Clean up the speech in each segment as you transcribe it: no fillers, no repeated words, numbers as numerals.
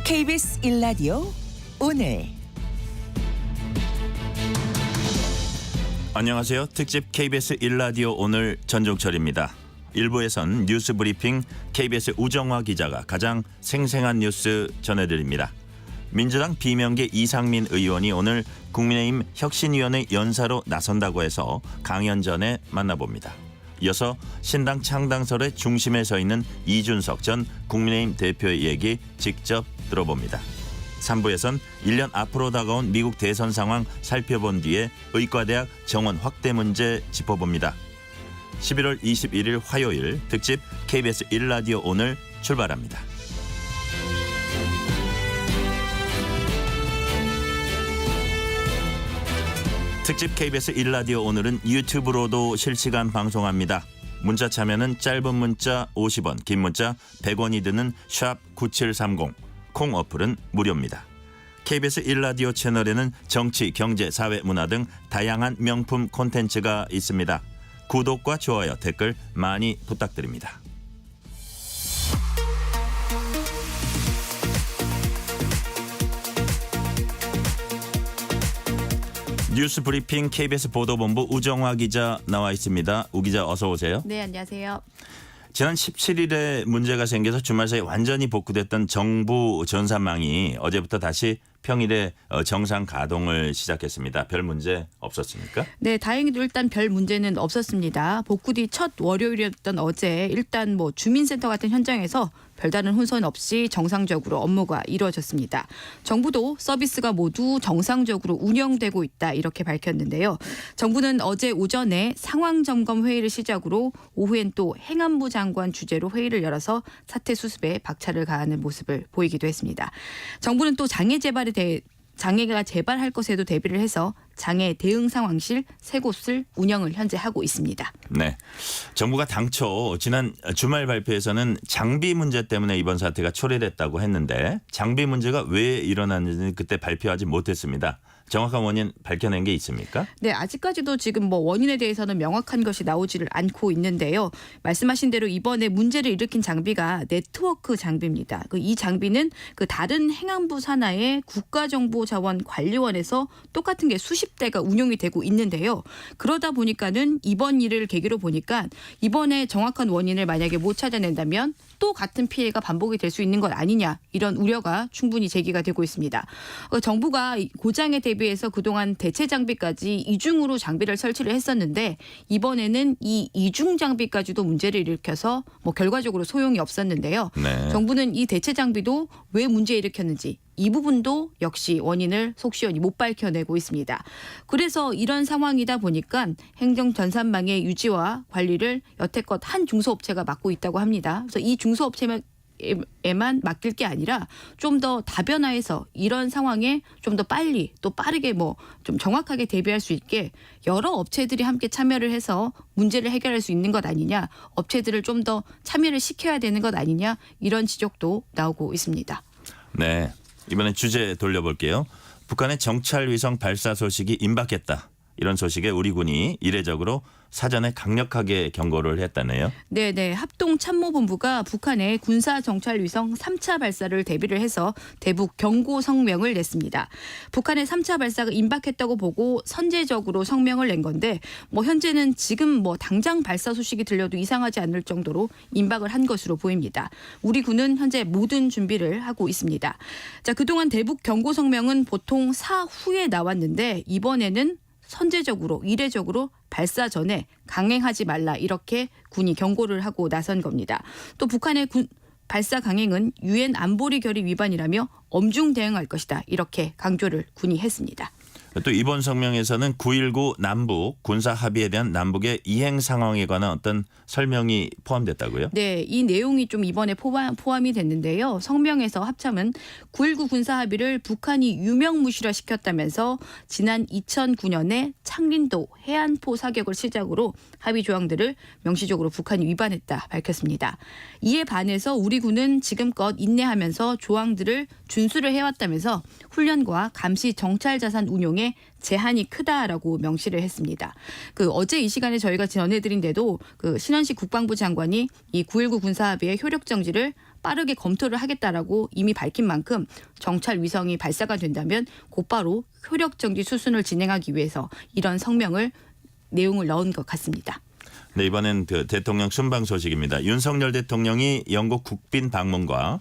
KBS 1라디오 오늘 안녕하세요. 특집 KBS 1라디오 오늘 전종철입니다. 1부에선 뉴스 브리핑 KBS 우정화 기자가 가장 생생한 뉴스 전해드립니다. 민주당 비명계 이상민 의원이 오늘 국민의힘 혁신위원회 연사로 나선다고 해서 강연 전에 만나봅니다. 이어서 신당 창당설의 중심에 서 있는 이준석 전 국민의힘 대표의 얘기 직접 들어봅니다. 3부에선 1년 앞으로 다가온 미국 대선 상황 살펴본 뒤에 의과대학 정원 확대 문제 짚어봅니다. 11월 21일 화요일 특집 KBS 1라디오 오늘 출발합니다. 특집 KBS 1라디오 오늘은 유튜브로도 실시간 방송합니다. 문자 참여는 짧은 문자 50원, 긴 문자 100원이 드는 샵 9730, 콩 어플은 무료입니다. KBS 1라디오 채널에는 정치, 경제, 사회, 문화 등 다양한 명품 콘텐츠가 있습니다. 구독과 좋아요, 댓글 많이 부탁드립니다. 뉴스 브리핑 KBS 보도본부 우정화 기자 나와 있습니다. 우 기자 어서 오세요. 네, 안녕하세요. 지난 17일에 문제가 생겨서 주말 사이 완전히 복구됐던 정부 전산망이 어제부터 다시 평일에 정상 가동을 시작했습니다. 별 문제 없었습니까? 네, 다행히도 일단 별 문제는 없었습니다. 복구 뒤 첫 월요일이었던 어제 일단 주민센터 같은 현장에서 별다른 혼선 없이 정상적으로 업무가 이루어졌습니다. 정부도 서비스가 모두 정상적으로 운영되고 있다 이렇게 밝혔는데요. 정부는 어제 오전에 상황 점검 회의를 시작으로 오후엔 또 행안부 장관 주재로 회의를 열어서 사태 수습에 박차를 가하는 모습을 보이기도 했습니다. 정부는 또 장애가 재발할 것에도 대비를 해서 장애 대응 상황실 3곳을 운영을 현재 하고 있습니다. 네, 정부가 당초 지난 주말 발표에서는 장비 문제 때문에 이번 사태가 초래됐다고 했는데 장비 문제가 왜 일어났는지 그때 발표하지 못했습니다. 정확한 원인 밝혀낸 게 있습니까? 네, 아직까지도 지금 원인에 대해서는 명확한 것이 나오지를 않고 있는데요. 말씀하신 대로 이번에 문제를 일으킨 장비가 네트워크 장비입니다. 이 장비는 다른 행안부 산하의 국가정보자원관리원에서 똑같은 게 수십 대가 운용이 되고 있는데요. 그러다 보니까는 이번 일을 계기로 보니까 이번에 정확한 원인을 만약에 못 찾아낸다면 또 같은 피해가 반복이 될 수 있는 것 아니냐 이런 우려가 충분히 제기가 되고 있습니다. 정부가 고장에 대비해서 그동안 대체 장비까지 이중으로 장비를 설치를 했었는데 이번에는 이 이중 장비까지도 문제를 일으켜서 결과적으로 소용이 없었는데요. 네. 정부는 이 대체 장비도 왜 문제 일으켰는지 이 부분도 역시 원인을 속시원히 못 밝혀내고 있습니다. 그래서 이런 상황이다 보니까 행정전산망의 유지와 관리를 여태껏 한 중소업체가 맡고 있다고 합니다. 그래서 이 중소업체에만 맡길 게 아니라 좀 더 다변화해서 이런 상황에 좀 더 빨리 또 빠르게 좀 정확하게 대비할 수 있게 여러 업체들이 함께 참여를 해서 문제를 해결할 수 있는 것 아니냐, 업체들을 좀 더 참여를 시켜야 되는 것 아니냐 이런 지적도 나오고 있습니다. 네, 이번엔 주제 돌려볼게요. 북한의 정찰 위성 발사 소식이 임박했다. 이런 소식에 우리 군이 이례적으로 사전에 강력하게 경고를 했다네요. 네, 합동참모본부가 북한의 군사 정찰 위성 3차 발사를 대비를 해서 대북 경고 성명을 냈습니다. 북한의 3차 발사가 임박했다고 보고 선제적으로 성명을 낸 건데 현재는 지금 당장 발사 소식이 들려도 이상하지 않을 정도로 임박을 한 것으로 보입니다. 우리 군은 현재 모든 준비를 하고 있습니다. 자, 그동안 대북 경고 성명은 보통 사후에 나왔는데 이번에는 선제적으로 이례적으로 발사 전에 강행하지 말라 이렇게 군이 경고를 하고 나선 겁니다. 또 북한의 발사 강행은 유엔 안보리 결의 위반이라며 엄중 대응할 것이다 이렇게 강조를 군이 했습니다. 또 이번 성명에서는 9.19 남북 군사 합의에 대한 남북의 이행 상황에 관한 어떤 설명이 포함됐다고요? 네, 이 내용이 좀 이번에 포함이 됐는데요. 성명에서 합참은 9.19 군사 합의를 북한이 유명무실화시켰다면서 지난 2009년에 창린도 해안포 사격을 시작으로 합의 조항들을 명시적으로 북한이 위반했다 밝혔습니다. 이에 반해서 우리 군은 지금껏 인내하면서 조항들을 준수를 해왔다면서 훈련과 감시 정찰 자산 운용에 제한이 크다라고 명시를 했습니다. 어제 이 시간에 저희가 전해드린 데도 신원식 국방부 장관이 이 9.19 군사합의의 효력 정지를 빠르게 검토를 하겠다라고 이미 밝힌 만큼 정찰 위성이 발사가 된다면 곧바로 효력 정지 수순을 진행하기 위해서 이런 내용을 넣은 것 같습니다. 네, 이번엔 그 대통령 순방 소식입니다. 윤석열 대통령이 영국 국빈 방문과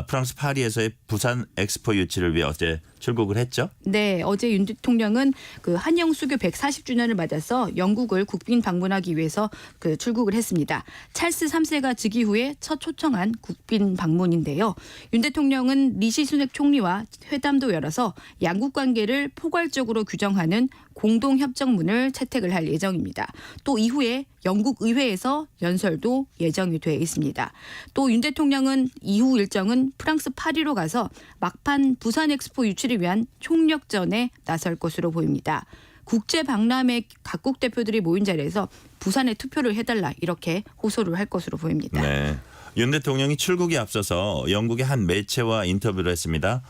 프랑스 파리에서의 부산 엑스포 유치를 위해 어제 출국을 했죠. 네, 어제 윤 대통령은 그 한영 수교 140주년을 맞아서 영국을 국빈 방문하기 위해서 그 출국을 했습니다. 찰스 3세가 즉위 후에 첫 초청한 국빈 방문인데요. 윤 대통령은 리시 수넥 총리와 회담도 열어서 양국 관계를 포괄적으로 규정하는 공동협정문을 채택을 할 예정입니다. 또 이후에 영국 의회에서 연설도 예정이 돼 있습니다. 또 윤 대통령은 이후 일정은 프랑스 파리로 가서 막판 부산 엑스포 유치를 위한 총력전에 나설 것으로 보입니다. 국제 박람회 각국 대표들이 모인 자리에서 부산에 투표를 해달라 이렇게 호소를 할 것으로 보입니다. 네. 윤 대통령이 출국에 앞서서 영국의 한 매체와 인터뷰를 했습니다.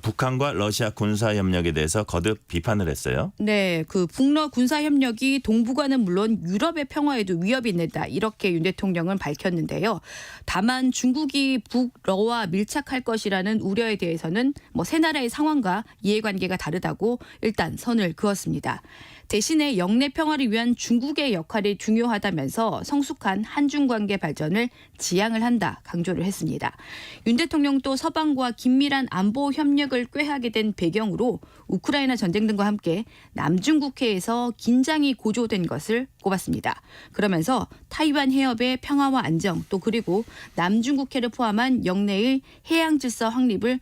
북한과 러시아 군사 협력에 대해서 거듭 비판을 했어요. 네, 그 북러 군사 협력이 동북아는 물론 유럽의 평화에도 위협이 된다 이렇게 윤 대통령은 밝혔는데요. 다만 중국이 북러와 밀착할 것이라는 우려에 대해서는 세 나라의 상황과 이해관계가 다르다고 일단 선을 그었습니다. 대신에 영내 평화를 위한 중국의 역할이 중요하다면서 성숙한 한중 관계 발전을 지향을 한다 강조를 했습니다. 윤 대통령 또 서방과 긴밀한 안보 협력을 꾀하게 된 배경으로 우크라이나 전쟁 등과 함께 남중국해에서 긴장이 고조된 것을 꼽았습니다. 그러면서 타이완 해협의 평화와 안정 또 그리고 남중국해를 포함한 영내의 해양 질서 확립의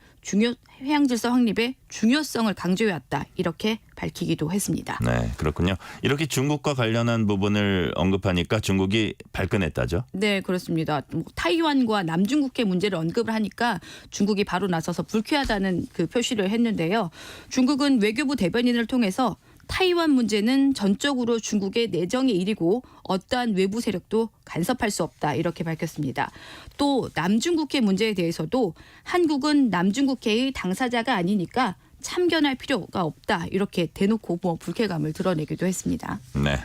중요성을 강조해왔다 이렇게 밝히기도 했습니다. 네, 그렇군요. 이렇게 중국과 관련한 부분을 언급하니까 중국이 발끈했다죠? 네, 그렇습니다. 타이완과 남중국해 문제를 언급을 하니까 중국이 바로 나서서 불쾌하다는 그 표시를 했는데요. 중국은 외교부 대변인을 통해서 타이완 문제는 전적으로 중국의 내정의 일이고 어떠한 외부 세력도 간섭할 수 없다 이렇게 밝혔습니다. 또 남중국해 문제에 대해서도 한국은 남중국해의 당사자가 아니니까 참견할 필요가 없다 이렇게 대놓고 불쾌감을 드러내기도 했습니다. 네.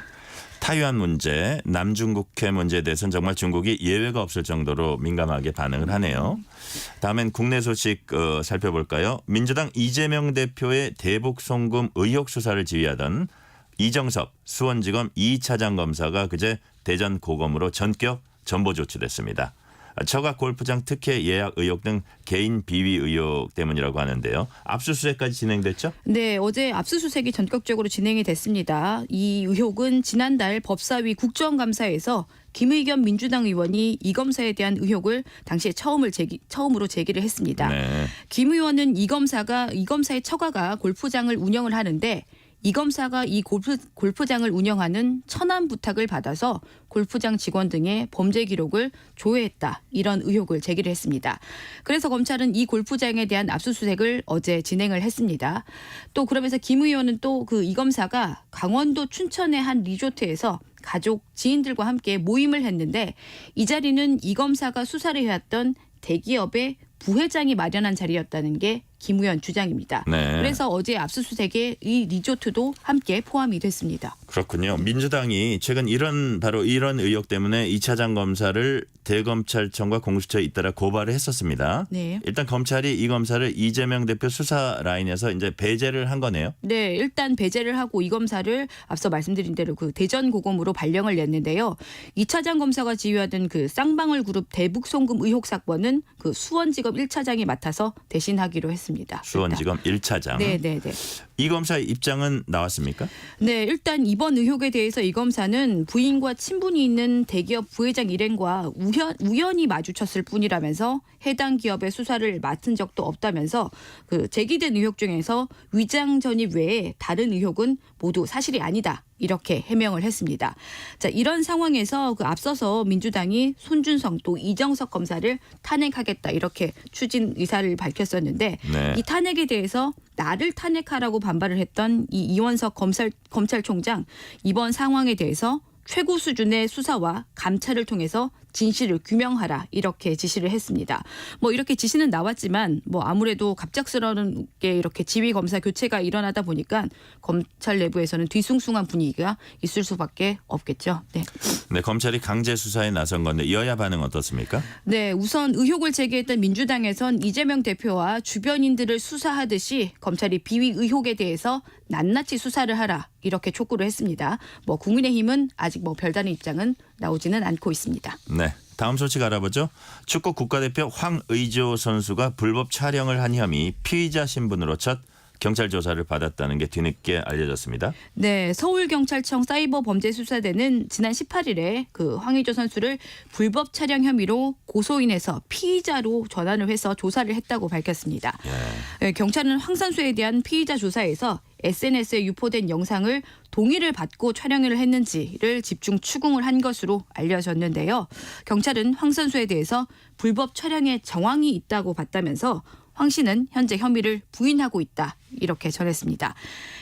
타이완 문제, 남중국해 문제에 대해서는 정말 중국이 예외가 없을 정도로 민감하게 반응을 하네요. 다음엔 국내 소식 살펴볼까요? 민주당 이재명 대표의 대북 송금 의혹 수사를 지휘하던 이정섭 수원지검 2차장 검사가 그제 대전 고검으로 전격 전보 조치됐습니다. 처가 골프장 특혜 예약 의혹 등 개인 비위 의혹 때문이라고 하는데요. 압수수색까지 진행됐죠? 네, 어제 압수수색이 전격적으로 진행이 됐습니다. 이 의혹은 지난달 법사위 국정감사에서 김의겸 민주당 의원이 이 검사에 대한 의혹을 당시에 처음으로 제기를 했습니다. 네. 김 의원은 이 검사의 처가가 골프장을 운영을 하는데 이 검사가 이 골프장을 운영하는 천안 부탁을 받아서 골프장 직원 등의 범죄 기록을 조회했다. 이런 의혹을 제기를 했습니다. 그래서 검찰은 이 골프장에 대한 압수수색을 어제 진행을 했습니다. 또 그러면서 김 의원은 또 이 검사가 강원도 춘천의 한 리조트에서 가족, 지인들과 함께 모임을 했는데 이 자리는 이 검사가 수사를 해왔던 대기업의 부회장이 마련한 자리였다는 게 김 의원 주장입니다. 네. 그래서 어제 압수수색에 이 리조트도 함께 포함이 됐습니다. 그렇군요. 민주당이 최근 이런 의혹 때문에 2차장 검사를 대검찰청과 공수처에 잇따라 고발을 했었습니다. 네. 일단 검찰이 이 검사를 이재명 대표 수사 라인에서 이제 배제를 한 거네요. 네, 일단 배제를 하고 이 검사를 앞서 말씀드린 대로 그 대전 고검으로 발령을 냈는데요. 2차장 검사가 지휘하던 그 쌍방울 그룹 대북 송금 의혹 사건은 그 수원지검 1차장이 맡아서 대신하기로 했습니다. 수원지검 1차장. 네. 이 검사의 입장은 나왔습니까? 네, 일단 이번 의혹에 대해서 이 검사는 부인과 친분이 있는 대기업 부회장 일행과 우연히 마주쳤을 뿐이라면서 해당 기업의 수사를 맡은 적도 없다면서 그 제기된 의혹 중에서 위장 전입 외에 다른 의혹은 모두 사실이 아니다. 이렇게 해명을 했습니다. 자, 이런 상황에서 앞서서 민주당이 손준성 또 이정석 검사를 탄핵하겠다 이렇게 추진 의사를 밝혔었는데 네. 이 탄핵에 대해서 나를 탄핵하라고 반발을 했던 이 이원석 검찰총장 이번 상황에 대해서 최고 수준의 수사와 감찰을 통해서 진실을 규명하라 이렇게 지시를 했습니다. 뭐 이렇게 지시는 나왔지만 뭐 아무래도 갑작스럽게 이렇게 지휘 검사 교체가 일어나다 보니까 검찰 내부에서는 뒤숭숭한 분위기가 있을 수밖에 없겠죠. 네. 네, 검찰이 강제 수사에 나선 건데 여야 반응 어떻습니까? 네, 우선 의혹을 제기했던 민주당에선 이재명 대표와 주변인들을 수사하듯이 검찰이 비위 의혹에 대해서 낱낱이 수사를 하라 이렇게 촉구를 했습니다. 뭐 국민의힘은 아직 뭐 별다른 입장은 나오지는 않고 있습니다. 네. 다음 소식 알아보죠. 축구 국가대표 황의조 선수가 불법 촬영을 한 혐의 피의자 신분으로 첫 경찰 조사를 받았다는 게 뒤늦게 알려졌습니다. 네, 서울경찰청 사이버범죄수사대는 지난 18일에 그 황의조 선수를 불법 촬영 혐의로 고소인에서 피의자로 전환을 해서 조사를 했다고 밝혔습니다. 네, 경찰은 황 선수에 대한 피의자 조사에서 SNS에 유포된 영상을 동의를 받고 촬영을 했는지를 집중 추궁을 한 것으로 알려졌는데요. 경찰은 황 선수에 대해서 불법 촬영에 정황이 있다고 봤다면서 황 씨는 현재 혐의를 부인하고 있다 이렇게 전했습니다.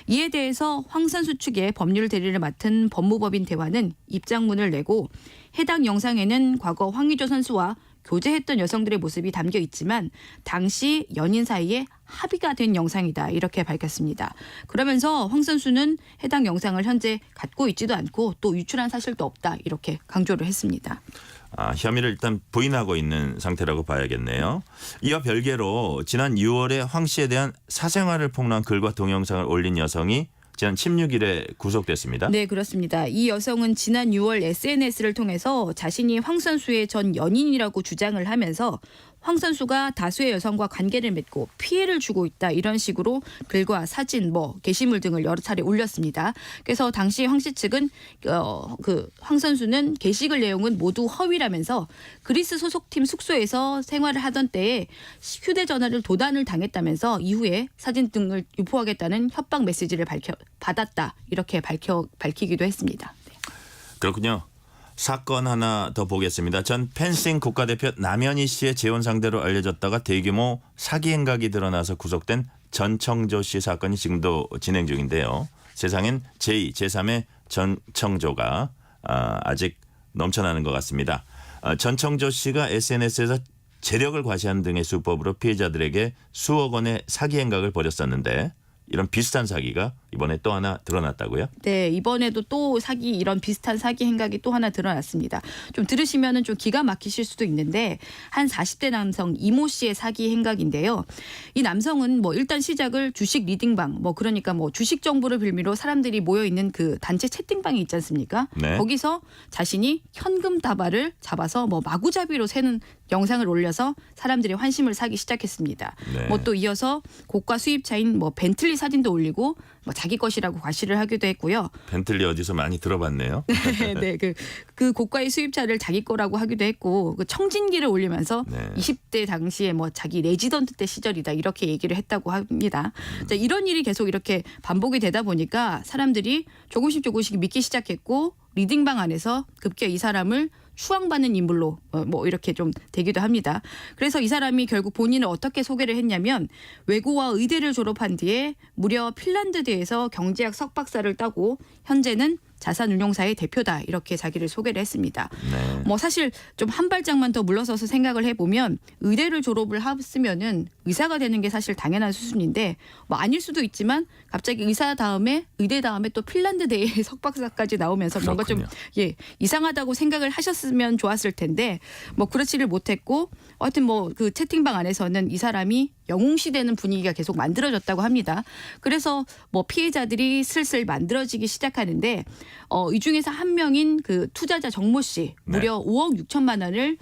이에 대해서 황 선수 측의 법률 대리를 맡은 법무법인 대화는 입장문을 내고 해당 영상에는 과거 황의조 선수와 교제했던 여성들의 모습이 담겨 있지만 당시 연인 사이에 합의가 된 영상이다 이렇게 밝혔습니다. 그러면서 황 선수는 해당 영상을 현재 갖고 있지도 않고 또 유출한 사실도 없다 이렇게 강조를 했습니다. 혐의를 일단 부인하고 있는 상태라고 봐야겠네요. 이와 별개로 지난 6월에 황 씨에 대한 사생활을 폭로한 글과 동영상을 올린 여성이 지난 16일에 구속됐습니다. 네, 그렇습니다. 이 여성은 지난 6월 SNS를 통해서 자신이 황 선수의 전 연인이라고 주장을 하면서 황 선수가 다수의 여성과 관계를 맺고 피해를 주고 있다 이런 식으로 글과 사진, 게시물 등을 여러 차례 올렸습니다. 그래서 당시 황 씨 측은 황 선수는 게시글 내용은 모두 허위라면서 그리스 소속팀 숙소에서 생활을 하던 때에 휴대전화를 도난을 당했다면서 이후에 사진 등을 유포하겠다는 협박 메시지를 받았다 이렇게 밝히기도 했습니다. 네. 그렇군요. 사건 하나 더 보겠습니다. 전 펜싱 국가대표 남현희 씨의 재혼 상대로 알려졌다가 대규모 사기 행각이 드러나서 구속된 전청조 씨 사건이 지금도 진행 중인데요. 세상엔 제2, 제3의 전청조가 아직 넘쳐나는 것 같습니다. 전청조 씨가 SNS에서 재력을 과시하는 등의 수법으로 피해자들에게 수억 원의 사기 행각을 벌였었는데 이런 비슷한 사기가 이번에 또 하나 드러났다고요? 네, 이번에도 또 이런 비슷한 사기 행각이 또 하나 드러났습니다. 좀 들으시면은 좀 기가 막히실 수도 있는데 한 40대 남성 이모 씨의 사기 행각인데요. 이 남성은 일단 시작을 주식 리딩방, 그러니까 주식 정보를 빌미로 사람들이 모여 있는 그 단체 채팅방이 있지 않습니까? 네. 거기서 자신이 현금 다발을 잡아서 마구잡이로 세는 영상을 올려서 사람들의 환심을 사기 시작했습니다. 네. 또 이어서 고가 수입차인 벤틀리 사진도 올리고 자기 것이라고 과시를 하기도 했고요. 벤틀리 어디서 많이 들어봤네요. 네, 그 고가의 수입차를 자기 거라고 하기도 했고 그 청진기를 올리면서 네. 20대 당시에 자기 레지던트 때 시절이다 이렇게 얘기를 했다고 합니다. 자, 이런 일이 계속 이렇게 반복이 되다 보니까 사람들이 조금씩 믿기 시작했고 리딩방 안에서 급기야 이 사람을 추앙받는 인물로 이렇게 좀 되기도 합니다. 그래서 이 사람이 결국 본인을 어떻게 소개를 했냐면 외고와 의대를 졸업한 뒤에 무려 핀란드대에서 경제학 석박사를 따고 현재는 자산운용사의 대표다 이렇게 자기를 소개를 했습니다. 네. 사실 좀 한 발짝만 더 물러서서 생각을 해보면 의대를 졸업을 했으면은 의사가 되는 게 사실 당연한 수순인데 아닐 수도 있지만 갑자기 의사 다음에 의대 다음에 또 핀란드대의 석박사까지 나오면서 뭔가 좀 이상하다고 생각을 하셨으면 좋았을 텐데 그렇지를 못했고 하여튼 그 채팅방 안에서는 이 사람이 영웅시되는 분위기가 계속 만들어졌다고 합니다. 그래서 피해자들이 슬슬 만들어지기 시작하는데 이 중에서 한 명인 그 투자자 정모 씨 무려 5억 6천만 원을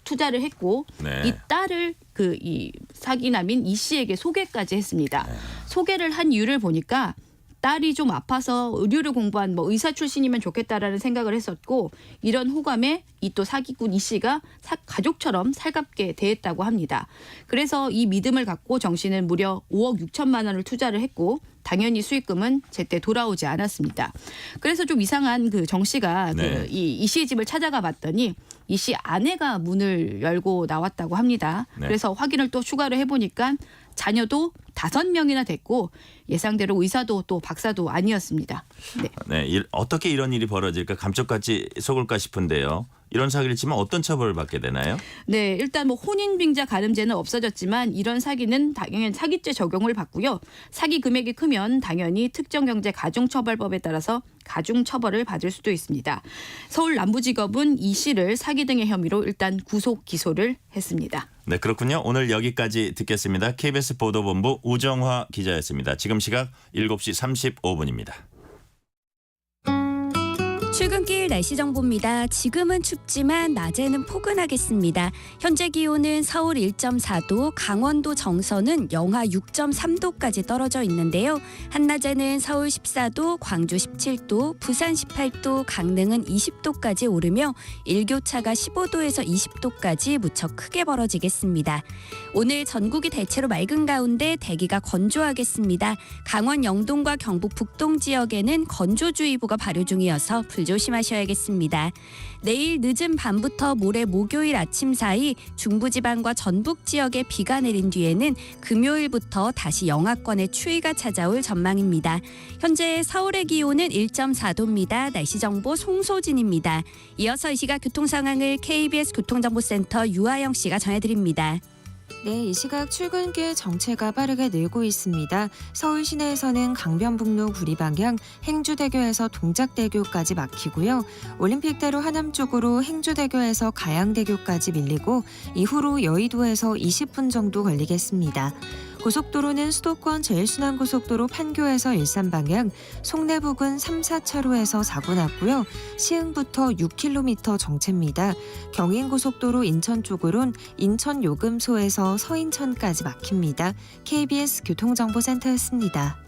투자를 했고 네. 이 딸을 이 사기남인 이 씨에게 소개까지 했습니다. 소개를 한 이유를 보니까 딸이 좀 아파서 의료를 공부한 의사 출신이면 좋겠다라는 생각을 했었고 이런 호감에 이 또 사기꾼 이 씨가 가족처럼 살갑게 대했다고 합니다. 그래서 이 믿음을 갖고 정 씨는 무려 5억 6천만 원을 투자를 했고 당연히 수익금은 제때 돌아오지 않았습니다. 그래서 좀 이상한 그 정 씨가 네. 이 씨의 집을 찾아가 봤더니 이 씨 아내가 문을 열고 나왔다고 합니다. 네. 그래서 확인을 또 추가로 해보니까 자녀도 5명이나 됐고 예상대로 의사도 또 박사도 아니었습니다. 네. 네, 어떻게 이런 일이 벌어질까 감쪽같이 속을까 싶은데요. 이런 사기를 치면 어떤 처벌을 받게 되나요? 네, 일단 뭐 혼인빙자 가늠죄는 없어졌지만 이런 사기는 당연히 사기죄 적용을 받고요. 사기 금액이 크면 당연히 특정경제가중처벌법에 따라서 가중처벌을 받을 수도 있습니다. 서울 남부지검은 이 씨를 사기 등의 혐의로 일단 구속 기소를 했습니다. 네, 그렇군요. 오늘 여기까지 듣겠습니다. KBS 보도본부 우정화 기자였습니다. 지금 시각 7시 35분입니다. 출근길 날씨 정보입니다. 지금은 춥지만 낮에는 포근하겠습니다. 현재 기온은 서울 1.4도, 강원도 정선은 영하 6.3도까지 떨어져 있는데요. 한낮에는 서울 14도, 광주 17도, 부산 18도, 강릉은 20도까지 오르며 일교차가 15도에서 20도까지 무척 크게 벌어지겠습니다. 오늘 전국이 대체로 맑은 가운데 대기가 건조하겠습니다. 강원 영동과 경북 북동 지역에는 건조주의보가 발효 중이어서 조심하셔야겠습니다. 내일 늦은 밤부터 모레 목요일 아침 사이 중부지방과 전북 지역에 비가 내린 뒤에는 금요일부터 다시 영하권의 추위가 찾아올 전망입니다. 현재 서울의 기온은 1.4도입니다. 날씨 정보 송소진입니다. 이어서 이 시각 교통 상황을 KBS 교통정보센터 유아영 씨가 전해드립니다. 네, 이 시각 출근길 정체가 빠르게 늘고 있습니다. 서울 시내에서는 강변북로 구리 방향 행주대교에서 동작대교까지 막히고요. 올림픽대로 하남 쪽으로 행주대교에서 가양대교까지 밀리고 이후로 여의도에서 20분 정도 걸리겠습니다. 고속도로는 수도권 제일순환고속도로 판교에서 일산 방향, 송내 부근 3, 4차로에서 사고 났고요. 시흥부터 6km 정체입니다. 경인고속도로 인천 쪽으론 인천 요금소에서 서인천까지 막힙니다. KBS 교통정보센터였습니다.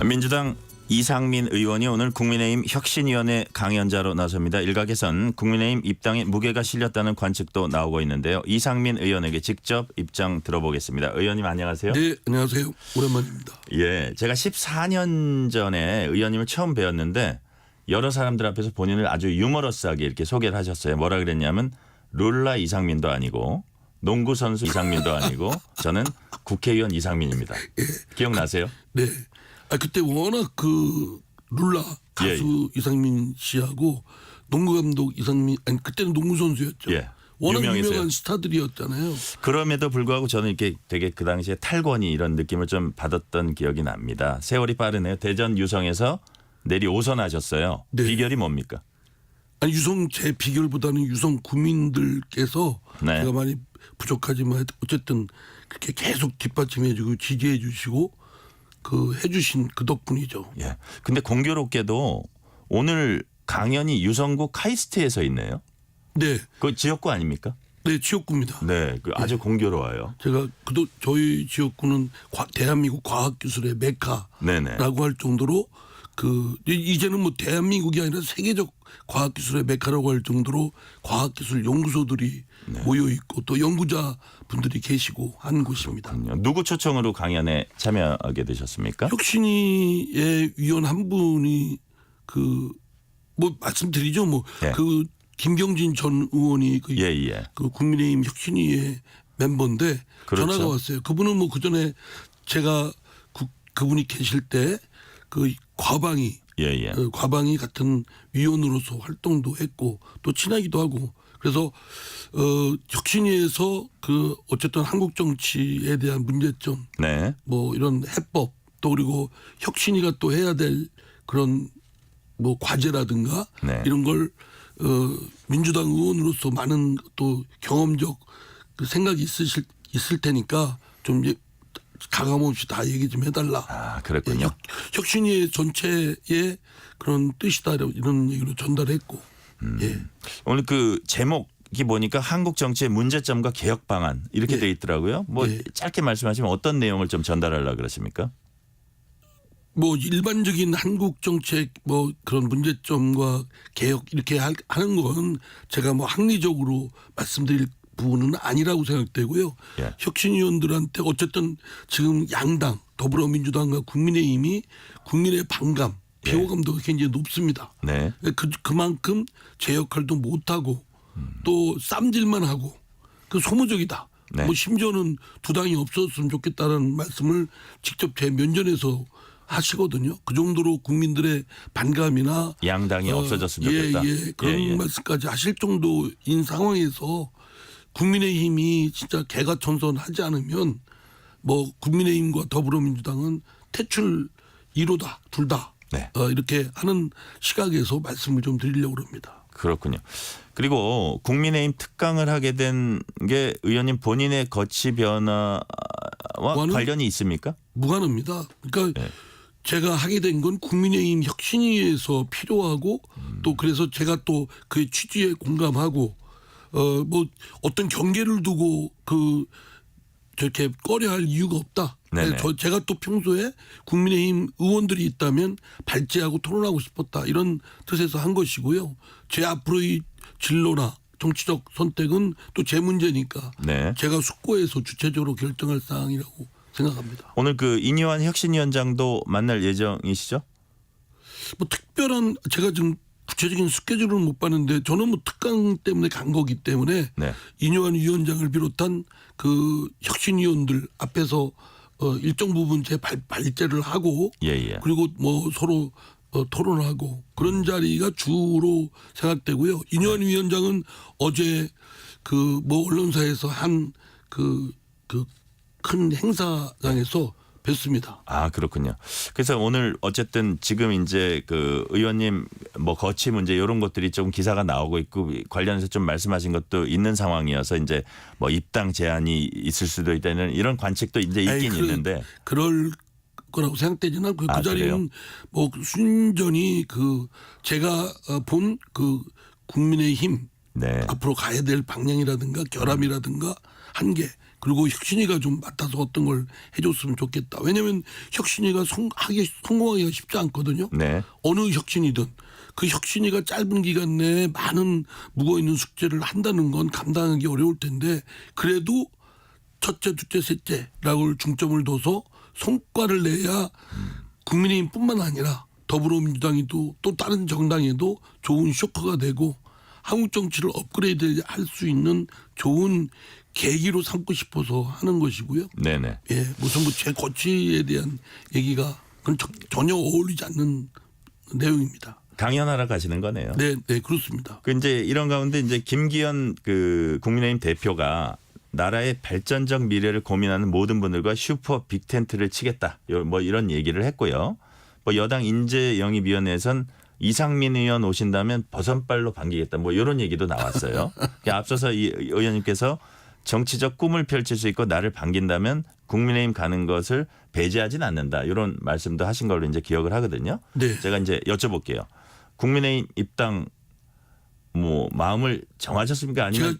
민주당 이상민 의원이 오늘 국민의힘 혁신위원회 강연자로 나섭니다. 일각에선 국민의힘 입당에 무게가 실렸다는 관측도 나오고 있는데요. 이상민 의원에게 직접 입장 들어보겠습니다. 의원님 안녕하세요. 네, 안녕하세요. 오랜만입니다. 예, 제가 14년 전에 의원님을 처음 뵈었는데 여러 사람들 앞에서 본인을 아주 유머러스하게 이렇게 소개를 하셨어요. 뭐라 그랬냐면 룰라 이상민도 아니고 농구 선수 이상민도 아니고 저는 국회의원 이상민입니다. 기억나세요? 네. 그때 워낙 그 룰라 가수 이상민 씨하고 농구 감독 이상민, 아니 그때는 농구 선수였죠. 예. 워낙 유명했어요. 유명한 스타들이었잖아요. 그럼에도 불구하고 저는 이렇게 되게 그 당시에 탈권이 이런 느낌을 좀 받았던 기억이 납니다. 세월이 빠르네요. 대전 유성에서 내리 오선하셨어요. 네. 비결이 뭡니까? 아니 유성 제 비결보다는 유성 구민들께서 네. 제가 많이 부족하지만 어쨌든 그렇게 계속 뒷받침해주고 지지해주시고 그 해주신 그 덕분이죠. 예. 근데 공교롭게도 오늘 강연이 유성구 카이스트에서 있네요. 네, 그 지역구 아닙니까? 네 지역구입니다. 네, 그 아주 공교로워요. 제가 그도 저희 지역구는 대한민국 과학기술의 메카라고 네네. 할 정도로 그 이제는 뭐 대한민국이 아니라 세계적 과학기술의 메카라고 할 정도로 과학기술 연구소들이 모여 있고 또 연구자 분들이 계시고 한 곳입니다. 누구 초청으로 강연에 참여하게 되셨습니까? 혁신위의 위원 한 분이 그 뭐 말씀드리죠 뭐 예. 그 김경진 전 의원이 그, 예. 그 국민의힘 혁신위의 멤버인데 그렇죠. 전화가 왔어요. 그분은 뭐 그 전에 제가 그분이 계실 때 그 과방위 예. 그 과방위 같은 위원으로서 활동도 했고 또 친하기도 하고 그래서 혁신위에서 그 어쨌든 한국 정치에 대한 문제점 네. 뭐 이런 해법 또 그리고 혁신위가 또 해야 될 그런 뭐 과제라든가 네. 이런 걸 민주당 의원으로서 많은 또 경험적 그 생각이 있을 테니까 좀 가감없이 다 얘기 좀 해달라. 아, 그렇군요. 혁신위의 전체의 그런 뜻이다 이런 얘기로 전달했고. 예. 오늘 그 제목이 보니까 한국 정치의 문제점과 개혁 방안 이렇게 돼 있더라고요. 뭐 짧게 말씀하시면 어떤 내용을 좀 전달하려고 그러십니까? 뭐 일반적인 한국 정책 뭐 그런 문제점과 개혁 이렇게 하는 건 제가 뭐 합리적으로 말씀드릴 부분은 아니라고 생각되고요. 예. 혁신위원들한테 어쨌든 지금 양당 더불어민주당과 국민의힘이 국민의 반감, 피호감도 굉장히 높습니다. 네. 그만큼 제 역할도 못하고 또 쌈질만 하고 그 소모적이다. 네. 뭐 심지어는 두 당이 없었으면 좋겠다는 말씀을 직접 제 면전에서 하시거든요. 그 정도로 국민들의 반감이나 양당이 없어졌으면 좋겠다. 그런 말씀까지 하실 정도인 상황에서 국민의힘이 진짜 개가천선하지 않으면 뭐 국민의힘과 더불어민주당은 퇴출 1호다, 둘 다. 네. 이렇게 하는 시각에서 말씀을 좀 드리려고 합니다. 그렇군요. 그리고 국민의힘 특강을 하게 된 게 의원님 본인의 거치 변화와 관련이 있습니까? 무관합니다. 그러니까 네. 제가 하게 된 건 국민의힘 혁신이 위해서 필요하고 또 그래서 제가 또 그 취지에 공감하고 뭐 어떤 경계를 두고 저렇게 꺼려할 이유가 없다. 네네. 제가 또 평소에 국민의힘 의원들이 있다면 발제하고 토론하고 싶었다. 이런 뜻에서 한 것이고요. 제 앞으로의 진로나 정치적 선택은 또 제 문제니까 네. 제가 숙고해서 주체적으로 결정할 사항이라고 생각합니다. 오늘 그 이뇨한 혁신위원장도 만날 예정이시죠? 뭐 특별한 제가 지금 구체적인 스케줄은 못 봤는데 저는 뭐 특강 때문에 간 거기 때문에 네. 이뇨한 위원장을 비롯한 그 혁신위원들 앞에서 일정 부분 제 발제를 하고 예. 그리고 뭐 서로 토론하고 그런 자리가 주로 생각되고요. 이뇨한 위원장은 어제 그 뭐 언론사에서 한 그 큰 행사장에서 뵀습니다. 아, 그렇군요. 그래서 오늘 어쨌든 지금 이제 그 의원님 뭐 거치 문제 이런 것들이 좀 기사가 나오고 있고 관련해서 좀 말씀하신 것도 있는 상황이어서 이제 뭐 입당 제한이 있을 수도 있다는 이런 관측도 이제 있긴 있는데 그럴 거라고 생각되지는 않고 그 자리는 그래요? 뭐 순전히 그 제가 본 그 국민의힘 네. 앞으로 가야 될 방향이라든가 결함이라든가 한계 그리고 혁신이가 좀 맡아서 어떤 걸 해줬으면 좋겠다. 왜냐하면 혁신이가 성공하기가 쉽지 않거든요. 네. 어느 혁신이든 그 혁신이가 짧은 기간 내에 많은 묵어있는 숙제를 한다는 건 감당하기 어려울 텐데 그래도 첫째, 둘째, 셋째라고 중점을 둬서 성과를 내야 국민의힘뿐만 아니라 더불어민주당이도 또 다른 정당에도 좋은 쇼크가 되고 한국 정치를 업그레이드 할 수 있는 좋은 계기로 삼고 싶어서 하는 것이고요. 네네. 예, 무슨 뭐 제 거치에 대한 얘기가 그건 전혀 어울리지 않는 내용입니다. 강연하러 가시는 거네요. 네, 그렇습니다. 그 이제 이런 가운데 이제 김기현 그 국민의힘 대표가 나라의 발전적 미래를 고민하는 모든 분들과 슈퍼 빅텐트를 치겠다. 뭐 이런 얘기를 했고요. 뭐 여당 인재영입위원회에선 이상민 의원 오신다면 버선발로 반기겠다. 뭐 이런 얘기도 나왔어요. 앞서서 이 의원님께서 정치적 꿈을 펼칠 수 있고 나를 반긴다면 국민의힘 가는 것을 배제하진 않는다. 이런 말씀도 하신 걸로 이제 기억을 하거든요. 네. 제가 이제 여쭤볼게요. 국민의힘 입당 뭐 마음을 정하셨습니까? 아니면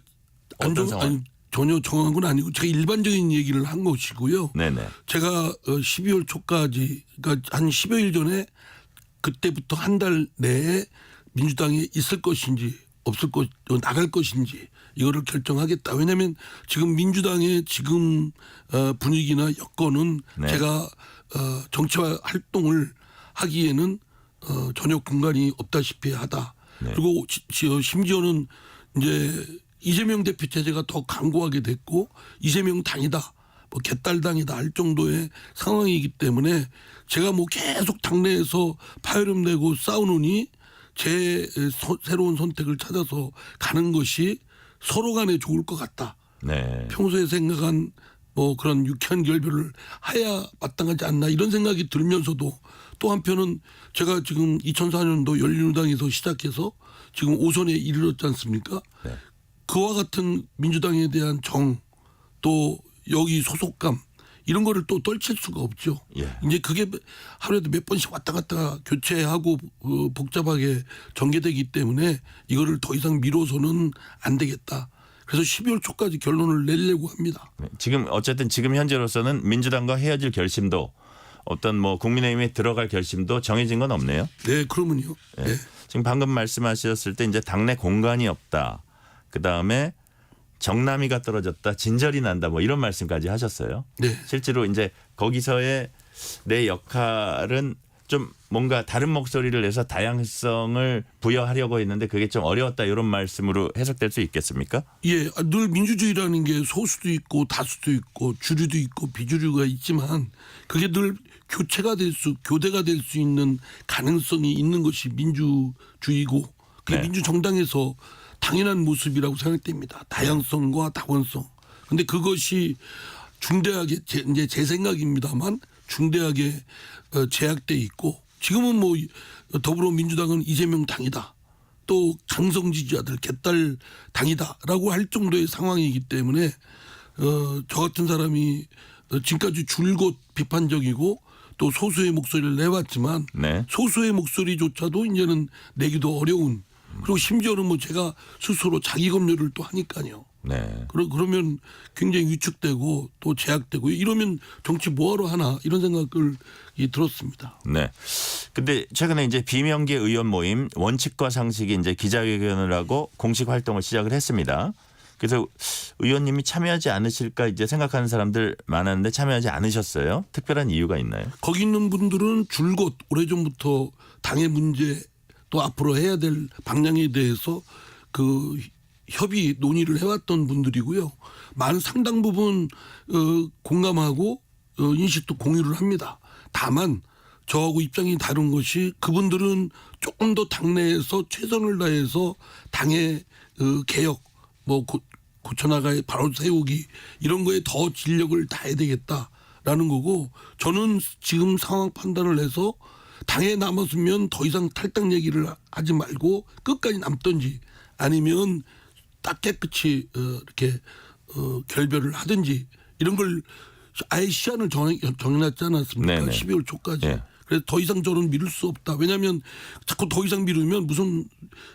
어떤 상황? 전혀 정한 건 아니고 제가 일반적인 얘기를 한 것이고요. 네네. 제가 12월 초까지 그러니까 한 10여일 전에 그때부터 한 달 내에 민주당에 있을 것인지 없을 것 나갈 것인지 이거를 결정하겠다. 왜냐하면 지금 민주당의 지금 분위기나 여건은 네. 제가 정치화 활동을 하기에는 전혀 공간이 없다시피 하다. 네. 그리고 심지어는 이제 이재명 대표 체제가 더 강고하게 됐고 이재명 당이다. 뭐 개딸당이다 할 정도의 상황이기 때문에 제가 뭐 계속 당내에서 파열음 내고 싸우느니 제 새로운 선택을 찾아서 가는 것이 서로 간에 좋을 것 같다. 네. 평소에 생각한 뭐 그런 유쾌한 결별을 해야 마땅하지 않나 이런 생각이 들면서도 또 한편은 제가 지금 2004년도 열린우당에서 시작해서 지금 5선에 이르렀지 않습니까? 네. 그와 같은 민주당에 대한 정 또 여기 소속감 이런 거를 또 떨칠 수가 없죠. 예. 이제 그게 하루에도 몇 번씩 왔다 갔다 교체하고 복잡하게 전개되기 때문에 이거를 더 이상 미뤄서는 안 되겠다. 그래서 12월 초까지 결론을 내려고 합니다. 네. 지금 어쨌든 지금 현재로서는 민주당과 헤어질 결심도 어떤 뭐 국민의힘에 들어갈 결심도 정해진 건 없네요. 네, 그러면요. 네. 네. 지금 방금 말씀하셨을 때 이제 당내 공간이 없다. 그 다음에 정남이가 떨어졌다. 진절이 난다. 뭐 이런 말씀까지 하셨어요. 네. 실제로 이제 거기서의 내 역할은 좀 뭔가 다른 목소리를 내서 다양성을 부여하려고 했는데 그게 좀 어려웠다 이런 말씀으로 해석될 수 있겠습니까? 예, 늘 민주주의라는 게 소수도 있고 다수도 있고 주류도 있고 비주류가 있지만 그게 늘 교대가 될 수 있는 가능성이 있는 것이 민주주의고 그게 네. 민주정당에서 당연한 모습이라고 생각됩니다. 다양성과 다원성. 근데 그것이 중대하게 이제 제 생각입니다만 중대하게 제약돼 있고 지금은 뭐 더불어민주당은 이재명 당이다. 또 강성 지지자들 개딸 당이다라고 할 정도의 상황이기 때문에 저 같은 사람이 지금까지 줄곧 비판적이고 또 소수의 목소리를 내왔지만 네. 소수의 목소리조차도 이제는 내기도 어려운 그리고 심지어는 뭐 제가 스스로 자기 검열을 또 하니까요. 네. 그러면 굉장히 위축되고 또 제약되고 이러면 정치 뭐하러 하나 이런 생각을 들었습니다. 네. 근데 최근에 이제 비명계 의원 모임 원칙과 상식이 이제 기자회견을 하고 공식 활동을 시작을 했습니다. 그래서 의원님이 참여하지 않으실까 이제 생각하는 사람들 많았는데 참여하지 않으셨어요. 특별한 이유가 있나요? 거기 있는 분들은 줄곧 오래전부터 당의 문제 또 앞으로 해야 될 방향에 대해서 그 협의 논의를 해왔던 분들이고요. 많은 상당 부분 공감하고 인식도 공유를 합니다. 다만 저하고 입장이 다른 것이 그분들은 조금 더 당내에서 최선을 다해서 당의 개혁 뭐 고쳐나가의 바로 세우기 이런 거에 더 진력을 다해야 되겠다라는 거고 저는 지금 상황 판단을 해서 당에 남았으면 더 이상 탈당 얘기를 하지 말고 끝까지 남든지 아니면 딱 깨끗이 이렇게 결별을 하든지 이런 걸 아예 시한을 정해놨지 않았습니까? 네네. 12월 초까지. 네. 그래서 더 이상 저는 미룰 수 없다. 왜냐하면 자꾸 더 이상 미루면 무슨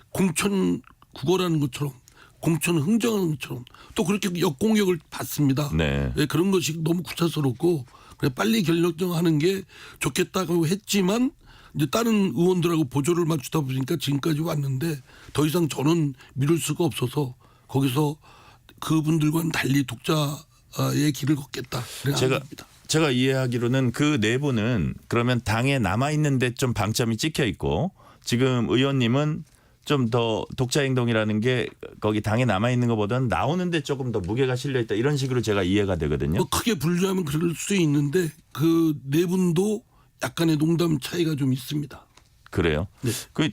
공천 국어라는 것처럼 공천 흥정하는 것처럼 또 그렇게 역공격을 받습니다. 네. 네, 그런 것이 너무 구차스럽고 그래 빨리 결정하는 게 좋겠다고 했지만 이제 다른 의원들하고 보조를 맞추다 보니까 지금까지 왔는데 더 이상 저는 미룰 수가 없어서 거기서 그분들과는 달리 독자의 길을 걷겠다. 제가 이해하기로는 그 내부는 그러면 당에 남아 있는데 좀 방점이 찍혀 있고 지금 의원님은 좀 더 독자 행동이라는 게 거기 당에 남아 있는 것보다는 나오는데 조금 더 무게가 실려 있다 이런 식으로 제가 이해가 되거든요. 뭐 크게 분류하면 그럴 수 있는데 그 네 분도 약간의 농담 차이가 좀 있습니다. 그래요? 네. 그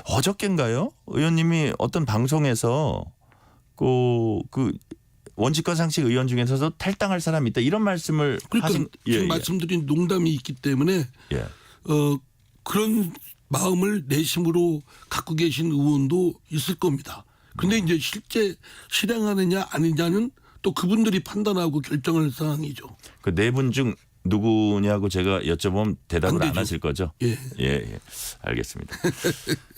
어저께인가요? 의원님이 어떤 방송에서 그 원칙과 상식 의원 중에서도 탈당할 사람이 있다 이런 말씀을 그러니까 하신 지금 말씀드린 농담이 있기 때문에 예. 그런 마음을 내심으로 갖고 계신 의원도 있을 겁니다. 근데 이제 실제 실행하느냐 아니냐는 또 그분들이 판단하고 결정할 사항이죠. 그 네 분 중 누구냐고 제가 여쭤보면 대답을 안 하실 거죠? 예. 예. 알겠습니다.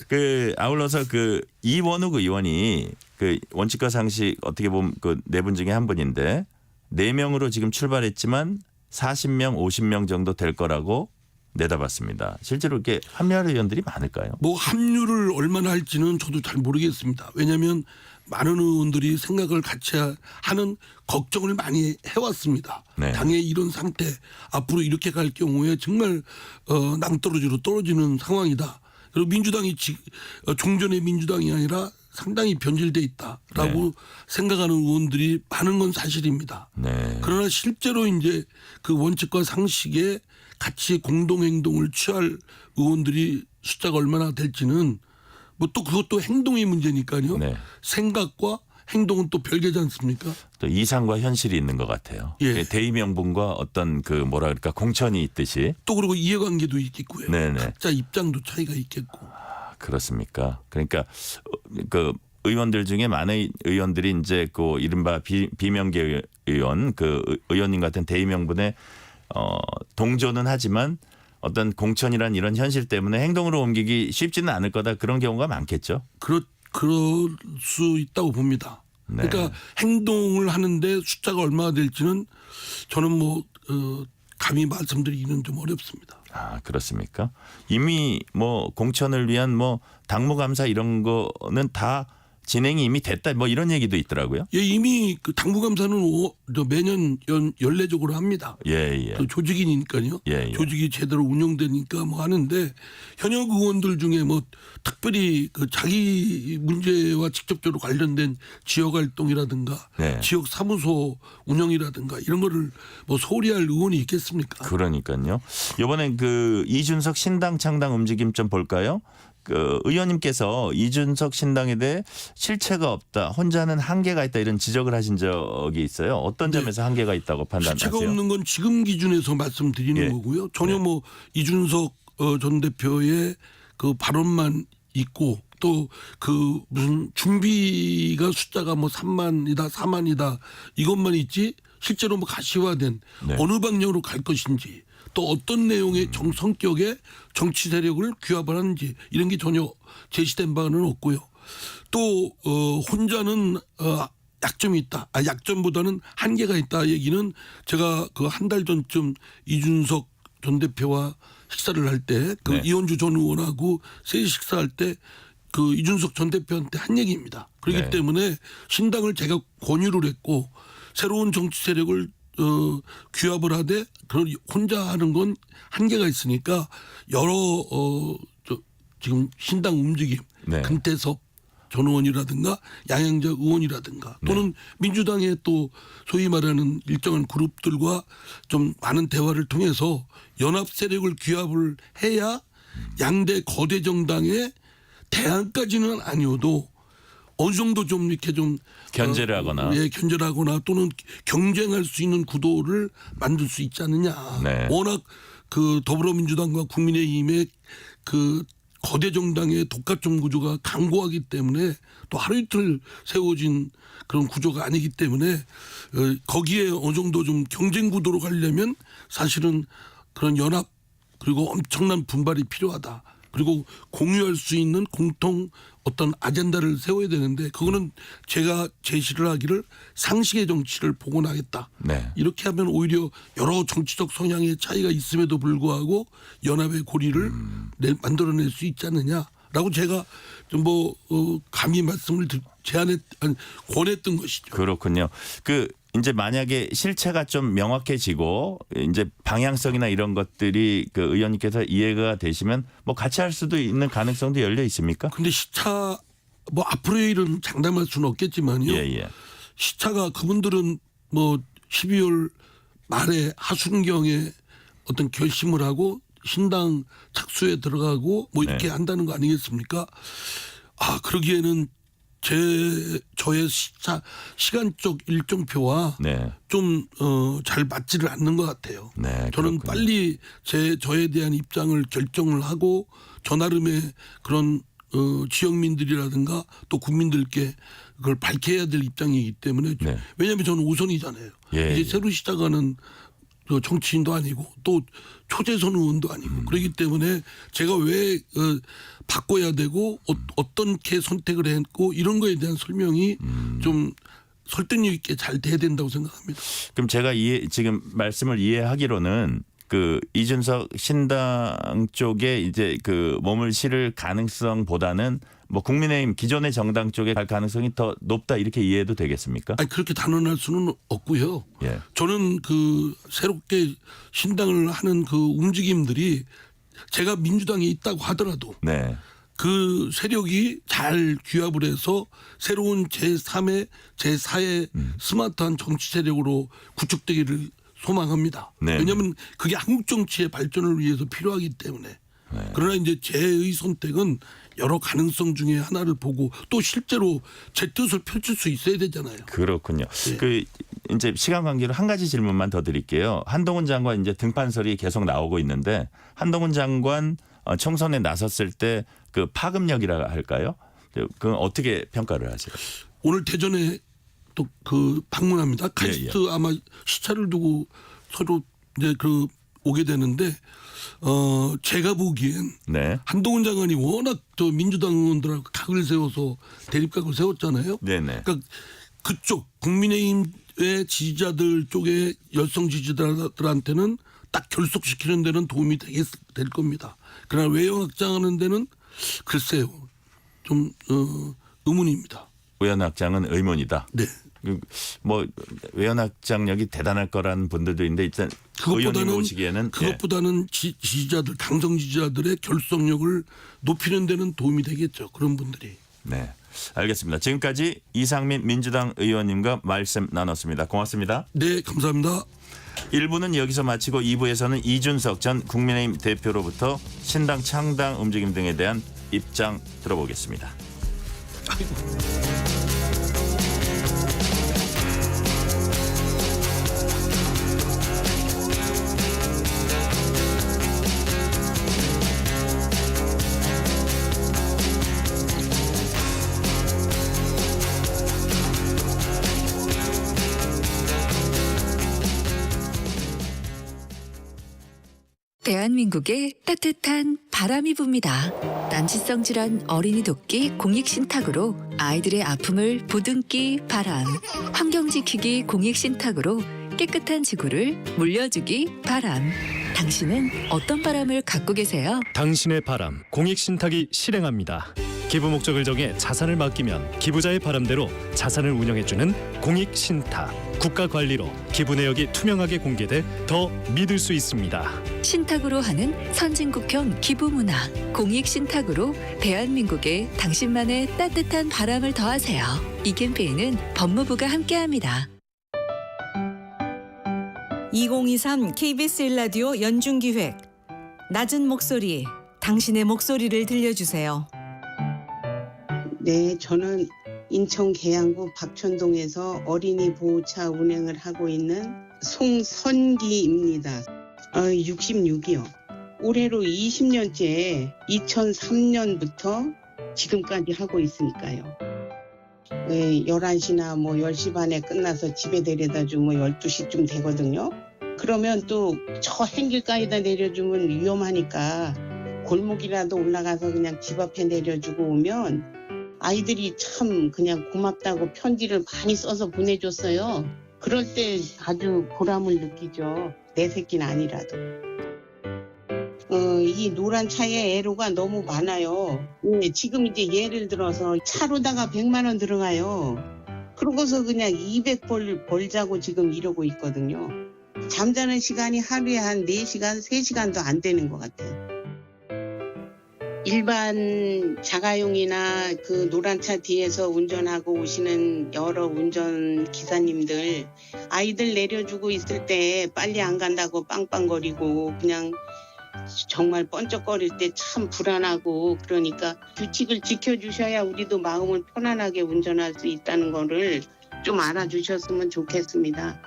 그 아울러서 그 이원욱 의원이 그 원칙과 상식 어떻게 보면 그 네 분 중에 한 분인데 4명으로 지금 출발했지만 40명, 50명 정도 될 거라고 내다봤습니다. 실제로 이렇게 합류할 의원들이 많을까요? 뭐 합류를 얼마나 할지는 저도 잘 모르겠습니다. 왜냐하면 많은 의원들이 생각을 같이 하는 걱정을 많이 해왔습니다. 네. 당의 이런 상태 앞으로 이렇게 갈 경우에 정말 낭떠러지로 떨어지는 상황이다. 그리고 민주당이 종전의 민주당이 아니라 상당히 변질돼 있다라고 네. 생각하는 의원들이 많은 건 사실입니다. 네. 그러나 실제로 이제 그 원칙과 상식에 같이 공동행동을 취할 의원들이 숫자가 얼마나 될지는 뭐 또 그것도 행동의 문제니까요. 네. 생각과 행동은 또 별개지 않습니까? 또 이상과 현실이 있는 것 같아요. 예. 대의명분과 어떤 그 뭐라 그럴까 공천이 있듯이. 또 그리고 이해관계도 있겠고요. 네네. 각자 입장도 차이가 있겠고. 그렇습니까? 그러니까 그 의원들 중에 많은 의원들이 이제 그 이른바 비명계 의원 그 의원님 같은 대의명분에 동조는 하지만 어떤 공천이란 이런 현실 때문에 행동으로 옮기기 쉽지는 않을 거다 그런 경우가 많겠죠. 그럴 수 있다고 봅니다. 네. 그러니까 행동을 하는데 숫자가 얼마나 될지는 저는 뭐 감히 말씀드리기는 좀 어렵습니다. 아 그렇습니까? 이미 뭐 공천을 위한 뭐 당무감사 이런 거는 다 진행이 이미 됐다 뭐 이런 얘기도 있더라고요. 예, 이미 그 당무감사는 매년 연례적으로 합니다. 예. 그 조직이니까요. 예. 조직이 제대로 운영되니까 뭐 하는데 현역 의원들 중에 뭐 특별히 그 자기 문제와 직접적으로 관련된 지역 활동이라든가 네. 지역 사무소 운영이라든가 이런 거를 뭐 소홀히 할 의원이 있겠습니까? 그러니까요. 이번엔 그 이준석 신당 창당 움직임 좀 볼까요? 그 의원님께서 이준석 신당에 대해 실체가 없다, 혼자는 한계가 있다 이런 지적을 하신 적이 있어요. 어떤 점에서 한계가 있다고 판단하세요? 실체가 없는 건 지금 기준에서 말씀드리는 예. 거고요. 전혀 뭐 이준석 전 대표의 그 발언만 있고 또 그 무슨 준비가 숫자가 뭐 3만이다 4만이다 이것만 있지 실제로 뭐 가시화된 네. 어느 방향으로 갈 것인지 또 어떤 내용의 성격의 정치 세력을 규합을 하는지 이런 게 전혀 제시된 바는 없고요. 또 혼자는 약점이 있다. 약점보다는 한계가 있다 얘기는 제가 그 한 달 전쯤 이준석 전 대표와 식사를 할 때 그 네. 이현주 전 의원하고 셋이 식사할 때 그 이준석 전 대표한테 한 얘기입니다. 그렇기 네. 때문에 신당을 제가 권유를 했고 새로운 정치 세력을 규합을 하되 그런 혼자 하는 건 한계가 있으니까 여러 지금 신당 움직임 네. 금태섭 전 의원이라든가 양양자 의원이라든가 또는 민주당의 또 소위 말하는 일정한 그룹들과 좀 많은 대화를 통해서 연합 세력을 규합을 해야 양대 거대 정당의 대안까지는 아니어도 어느 정도 좀 이렇게 좀 견제를 하거나. 예, 견제를 하거나 또는 경쟁할 수 있는 구도를 만들 수 있지 않느냐. 네. 워낙 그 더불어민주당과 국민의힘의 그 거대 정당의 독과점 구조가 강고하기 때문에 또 하루 이틀 세워진 그런 구조가 아니기 때문에 거기에 어느 정도 좀 경쟁 구도로 가려면 사실은 그런 연합 그리고 엄청난 분발이 필요하다. 그리고 공유할 수 있는 공통 어떤 아젠다를 세워야 되는데 그거는 제가 제시를 하기를 상식의 정치를 복원하겠다. 네. 이렇게 하면 오히려 여러 정치적 성향의 차이가 있음에도 불구하고 연합의 고리를 만들어낼 수 있지 않느냐라고 제가 좀 뭐 감히 말씀을 권했던 것이죠. 그렇군요. 그 이제 만약에 실체가 좀 명확해지고 이제 방향성이나 이런 것들이 그 의원님께서 이해가 되시면 뭐 같이 할 수도 있는 가능성도 열려 있습니까? 근데 시차 뭐 앞으로의 일은 장담할 수는 없겠지만요. 예. 시차가 그분들은 뭐 12월 말에 하순경에 어떤 결심을 하고 신당 착수에 들어가고 뭐 이렇게 네. 한다는 거 아니겠습니까? 그러기에는 저의 시간적 일정표와 네. 좀 잘 맞지를 않는 것 같아요. 네, 저는 그렇군요. 빨리 저에 대한 입장을 결정을 하고 저 나름의 그런 지역민들이라든가 또 국민들께 그걸 밝혀야 될 입장이기 때문에 네. 왜냐하면 저는 오선이잖아요. 예, 이제 새로 시작하는 정치인도 아니고 또 초재선 의원도 아니고 그렇기 때문에 제가 왜 바꿔야 되고 어떻게 선택을 했고 이런 거에 대한 설명이 좀 설득력 있게 잘 돼야 된다고 생각합니다. 그럼 제가 지금 말씀을 이해하기로는 그 이준석 신당 쪽에 이제 그 몸을 실을 가능성보다는 뭐 국민의힘 기존의 정당 쪽에 갈 가능성이 더 높다 이렇게 이해해도 되겠습니까? 아니 그렇게 단언할 수는 없고요. 예. 저는 그 새롭게 신당을 하는 그 움직임들이 제가 민주당에 있다고 하더라도 네. 그 세력이 잘 규합을 해서 새로운 제3의 제4의 스마트한 정치 세력으로 구축되기를 소망합니다. 네. 왜냐하면 그게 한국 정치의 발전을 위해서 필요하기 때문에. 그러나 이제 제의 선택은 여러 가능성 중에 하나를 보고 또 실제로 제 뜻을 펼칠 수 있어야 되잖아요. 그렇군요. 예. 그 이제 시간 관계로 한 가지 질문만 더 드릴게요. 한동훈 장관 이제 등판설이 계속 나오고 있는데 한동훈 장관 총선에 나섰을 때 그 파급력이라 할까요? 그건 어떻게 평가를 하세요? 오늘 대전에 또 그 방문합니다. 카이스트 아마 시차를 두고 서로 이제 그 오게 되는데 제가 보기엔 네. 한동훈 장관이 워낙 저 민주당 의원들하고 각을 세워서 대립각을 세웠잖아요. 네네. 그러니까 그쪽 국민의힘의 지지자들 쪽의 열성 지지자들한테는 딱 결속시키는 데는 도움이 될 겁니다. 그러나 외형 확장하는 데는 글쎄요. 좀 의문입니다. 외연확장은 의문이다. 네. 뭐 외연확장력이 대단할 거라는 분들도 있는데 일단 의원님 보시기에는 그것보다는 지지자들 당성 지지자들의 결속력을 높이는 데는 도움이 되겠죠. 그런 분들이. 네, 알겠습니다. 지금까지 이상민 민주당 의원님과 말씀 나눴습니다. 고맙습니다. 네, 감사합니다. 1부는 여기서 마치고 2부에서는 이준석 전 국민의힘 대표로부터 신당 창당 움직임 등에 대한 입장 들어보겠습니다. 대한민국에 따뜻한 바람이 붑니다. 난치성 질환 어린이 돕기 공익신탁으로 아이들의 아픔을 보듬기 바람. 환경 지키기 공익신탁으로 깨끗한 지구를 물려주기 바람. 당신은 어떤 바람을 갖고 계세요? 당신의 바람 공익신탁이 실행합니다. 기부 목적을 정해 자산을 맡기면 기부자의 바람대로 자산을 운영해주는 공익신탁. 국가 관리로 기부 내역이 투명하게 공개돼 더 믿을 수 있습니다. 신탁으로 하는 선진국형 기부 문화. 공익신탁으로 대한민국에 당신만의 따뜻한 바람을 더하세요. 이 캠페인은 법무부가 함께합니다. 2023 KBS 1라디오 연중기획 낮은 목소리, 당신의 목소리를 들려주세요. 네, 저는 인천 계양구 박천동에서 어린이 보호차 운행을 하고 있는 송선기입니다. 66이요. 올해로 20년째 2003년부터 지금까지 하고 있으니까요. 11시나 10시 반에 끝나서 집에 데려다 주면 12시쯤 되거든요. 그러면 또 저 행길가에다 내려주면 위험하니까 골목이라도 올라가서 그냥 집 앞에 내려주고 오면 아이들이 참 그냥 고맙다고 편지를 많이 써서 보내줬어요. 그럴 때 아주 보람을 느끼죠. 내 새끼는 아니라도. 이 노란 차에 애로가 너무 많아요. 지금 이제 예를 들어서 차로다가 100만 원 들어가요. 그러고서 그냥 200벌 벌자고 지금 이러고 있거든요. 잠자는 시간이 하루에 한 4시간, 3시간도 안 되는 것 같아요. 일반 자가용이나 그 노란 차 뒤에서 운전하고 오시는 여러 운전 기사님들 아이들 내려주고 있을 때 빨리 안 간다고 빵빵거리고 그냥 정말 번쩍거릴 때 참 불안하고 그러니까 규칙을 지켜주셔야 우리도 마음을 편안하게 운전할 수 있다는 거를 좀 알아주셨으면 좋겠습니다.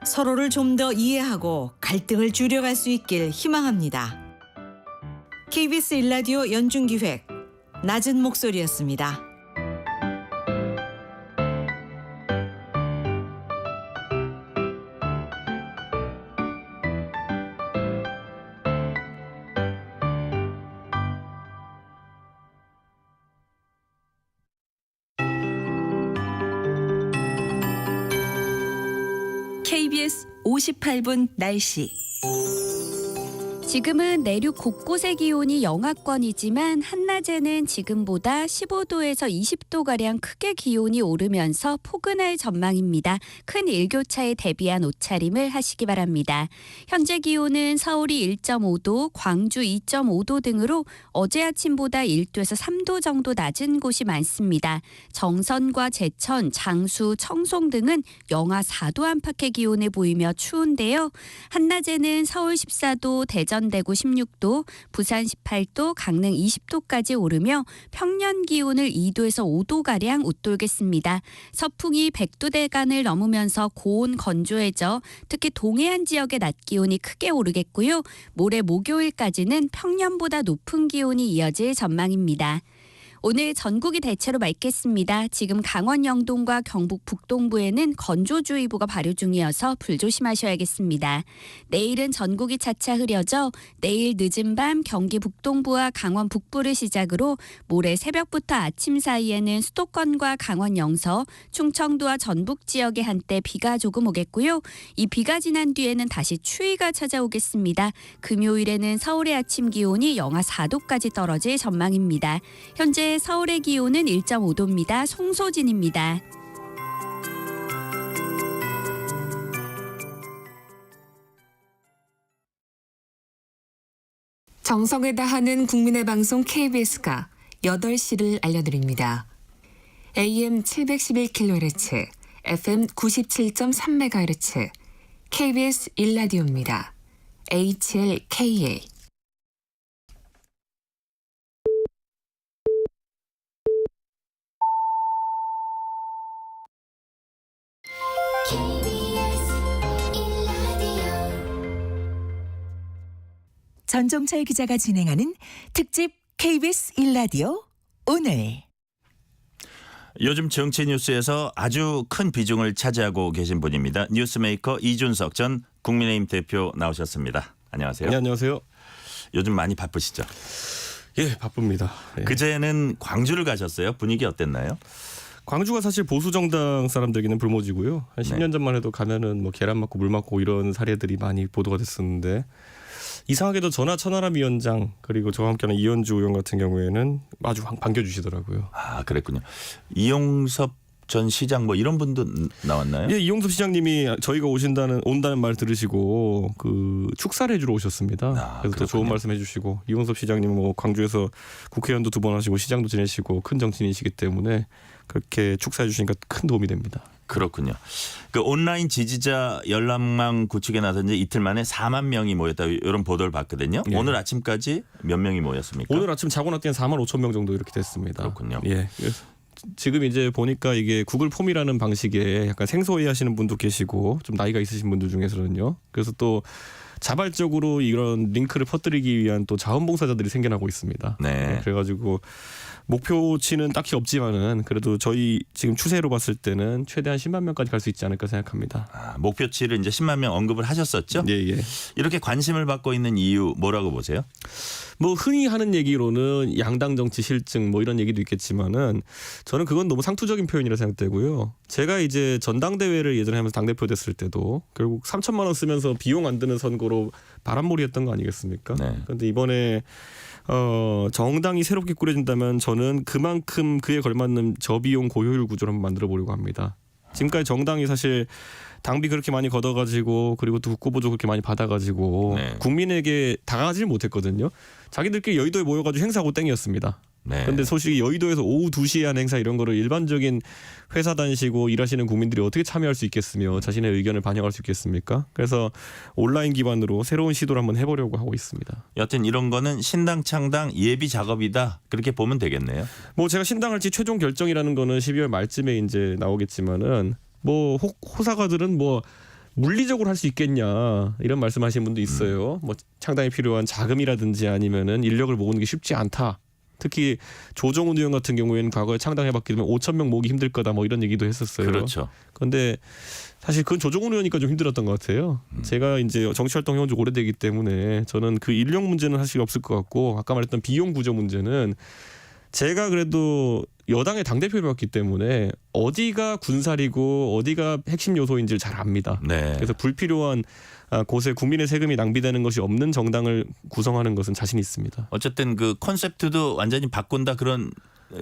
서로를 좀 더 이해하고 갈등을 줄여갈 수 있길 희망합니다. KBS 1라디오 연중기획 낮은 목소리였습니다. KBS 58분 날씨. 지금은 내륙 곳곳의 기온이 영하권이지만 한낮에는 지금보다 15도에서 20도가량 크게 기온이 오르면서 포근할 전망입니다. 큰 일교차에 대비한 옷차림을 하시기 바랍니다. 현재 기온은 서울이 1.5도, 광주 2.5도 등으로 어제 아침보다 1도에서 3도 정도 낮은 곳이 많습니다. 정선과 제천, 장수, 청송 등은 영하 4도 안팎의 기온을 보이며 추운데요. 한낮에는 서울 14도, 대전 대구 16도, 부산 18도, 강릉 20도까지 오르며 평년 기온을 2도에서 5도가량 웃돌겠습니다. 서풍이 100도대간을 넘으면서 고온 건조해져 특히 동해안 지역의 낮 기온이 크게 오르겠고요. 모레 목요일까지는 평년보다 높은 기온이 이어질 전망입니다. 오늘 전국이 대체로 맑겠습니다. 지금 강원 영동과 경북 북동부에는 건조주의보가 발효 중이어서 불조심하셔야겠습니다. 내일은 전국이 차차 흐려져 내일 늦은 밤 경기 북동부와 강원 북부를 시작으로 모레 새벽부터 아침 사이에는 수도권과 강원 영서, 충청도와 전북 지역에 한때 비가 조금 오겠고요. 이 비가 지난 뒤에는 다시 추위가 찾아오겠습니다. 금요일에는 서울의 아침 기온이 영하 4도까지 떨어질 전망입니다. 현재 서울의 기온은 1.5도입니다. 송소진입니다. 정성을 다하는 국민의 방송 KBS가 8시를 알려드립니다. AM 711kHz, FM 97.3MHz, KBS 1라디오입니다. HLKA. 전종철 기자가 진행하는 특집 KBS 1라디오 오늘. 요즘 정치 뉴스에서 아주 큰 비중을 차지하고 계신 분입니다. 뉴스메이커 이준석 전 국민의힘 대표 나오셨습니다. 안녕하세요. 네, 안녕하세요. 요즘 많이 바쁘시죠? 예, 바쁩니다. 예. 그제는 광주를 가셨어요. 분위기 어땠나요? 광주가 사실 보수 정당 사람들에게는 불모지고요. 한 10년 전만 해도 가면은 뭐 계란 맞고 물 맞고 이런 사례들이 많이 보도가 됐었는데 이상하게도 전하 천하람 위원장 그리고 저와 함께하는 이현주 의원 같은 경우에는 아주 반겨주시더라고요. 아, 그랬군요. 이용섭 전 시장 뭐 이런 분도 나왔나요? 예, 이용섭 시장님이 저희가 온다는 말 들으시고 그 축사를 해주러 오셨습니다. 그래서 또 좋은 말씀 해주시고 이용섭 시장님은 뭐 광주에서 국회의원도 2번 하시고 시장도 지내시고 큰 정치인이시기 때문에 그렇게 축사해 주시니까 큰 도움이 됩니다. 그렇군요. 그 온라인 지지자 열람망 구축에 나선 지 이틀 만에 4만 명이 모였다 이런 보도를 봤거든요. 예. 오늘 아침까지 몇 명이 모였습니까? 오늘 아침 자고 났더니 4만 5천 명 정도 이렇게 됐습니다. 그렇군요. 예. 지금 이제 보니까 이게 구글 폼이라는 방식에 약간 생소해하시는 분도 계시고 좀 나이가 있으신 분들 중에서는요. 그래서 또 자발적으로 이런 링크를 퍼뜨리기 위한 또 자원봉사자들이 생겨나고 있습니다. 네. 그래가지고 목표치는 딱히 없지만은 그래도 저희 지금 추세로 봤을 때는 최대한 10만 명까지 갈 수 있지 않을까 생각합니다. 아, 목표치를 이제 10만 명 언급을 하셨었죠? 예, 예. 이렇게 관심을 받고 있는 이유 뭐라고 보세요? 뭐 흔히 하는 얘기로는 양당 정치 실증 뭐 이런 얘기도 있겠지만은 저는 그건 너무 상투적인 표현이라 생각되고요. 제가 이제 전당대회를 예전에 하면서 당대표 됐을 때도 결국 3천만 원 쓰면서 비용 안 드는 선거로 바람몰이했던 거 아니겠습니까? 네. 그런데 이번에 정당이 새롭게 꾸려진다면 저는 그만큼 그에 걸맞는 저비용 고효율 구조를 한번 만들어 보려고 합니다. 지금까지 정당이 사실 당비 그렇게 많이 걷어가지고 그리고 또 국고보조 그렇게 많이 받아가지고 네. 국민에게 다가가질 못했거든요. 자기들끼리 여의도에 모여가지고 행사하고 땡이었습니다. 네. 그런데 소식이 여의도에서 오후 2시에 하는 행사 이런 거를 일반적인 회사 다니시고 일하시는 국민들이 어떻게 참여할 수 있겠으며 자신의 의견을 반영할 수 있겠습니까? 그래서 온라인 기반으로 새로운 시도를 한번 해보려고 하고 있습니다. 여튼 이런 거는 신당 창당 예비 작업이다 그렇게 보면 되겠네요. 뭐 제가 신당할지 최종 결정이라는 거는 12월 말쯤에 이제 나오겠지만은 뭐 호사가들은 뭐 물리적으로 할 수 있겠냐 이런 말씀하시는 분도 있어요. 뭐 창당에 필요한 자금이라든지 아니면은 인력을 모으는 게 쉽지 않다. 특히 조정훈 의원 같은 경우에는 과거에 창당해봤기 때문에 5천 명 모으기 힘들 거다 뭐 이런 얘기도 했었어요. 그렇죠. 그런데 사실 그건 조정훈 의원이니까 좀 힘들었던 것 같아요. 제가 이제 정치활동 해온 지 오래되기 때문에 저는 그 인력 문제는 사실 없을 것 같고 아까 말했던 비용 구조 문제는 제가 그래도 여당의 당대표를 맡기 때문에 어디가 군살이고 어디가 핵심 요소인지를 잘 압니다. 네. 그래서 불필요한 곳에 국민의 세금이 낭비되는 것이 없는 정당을 구성하는 것은 자신 있습니다. 어쨌든 그 콘셉트도 완전히 바꾼다 그런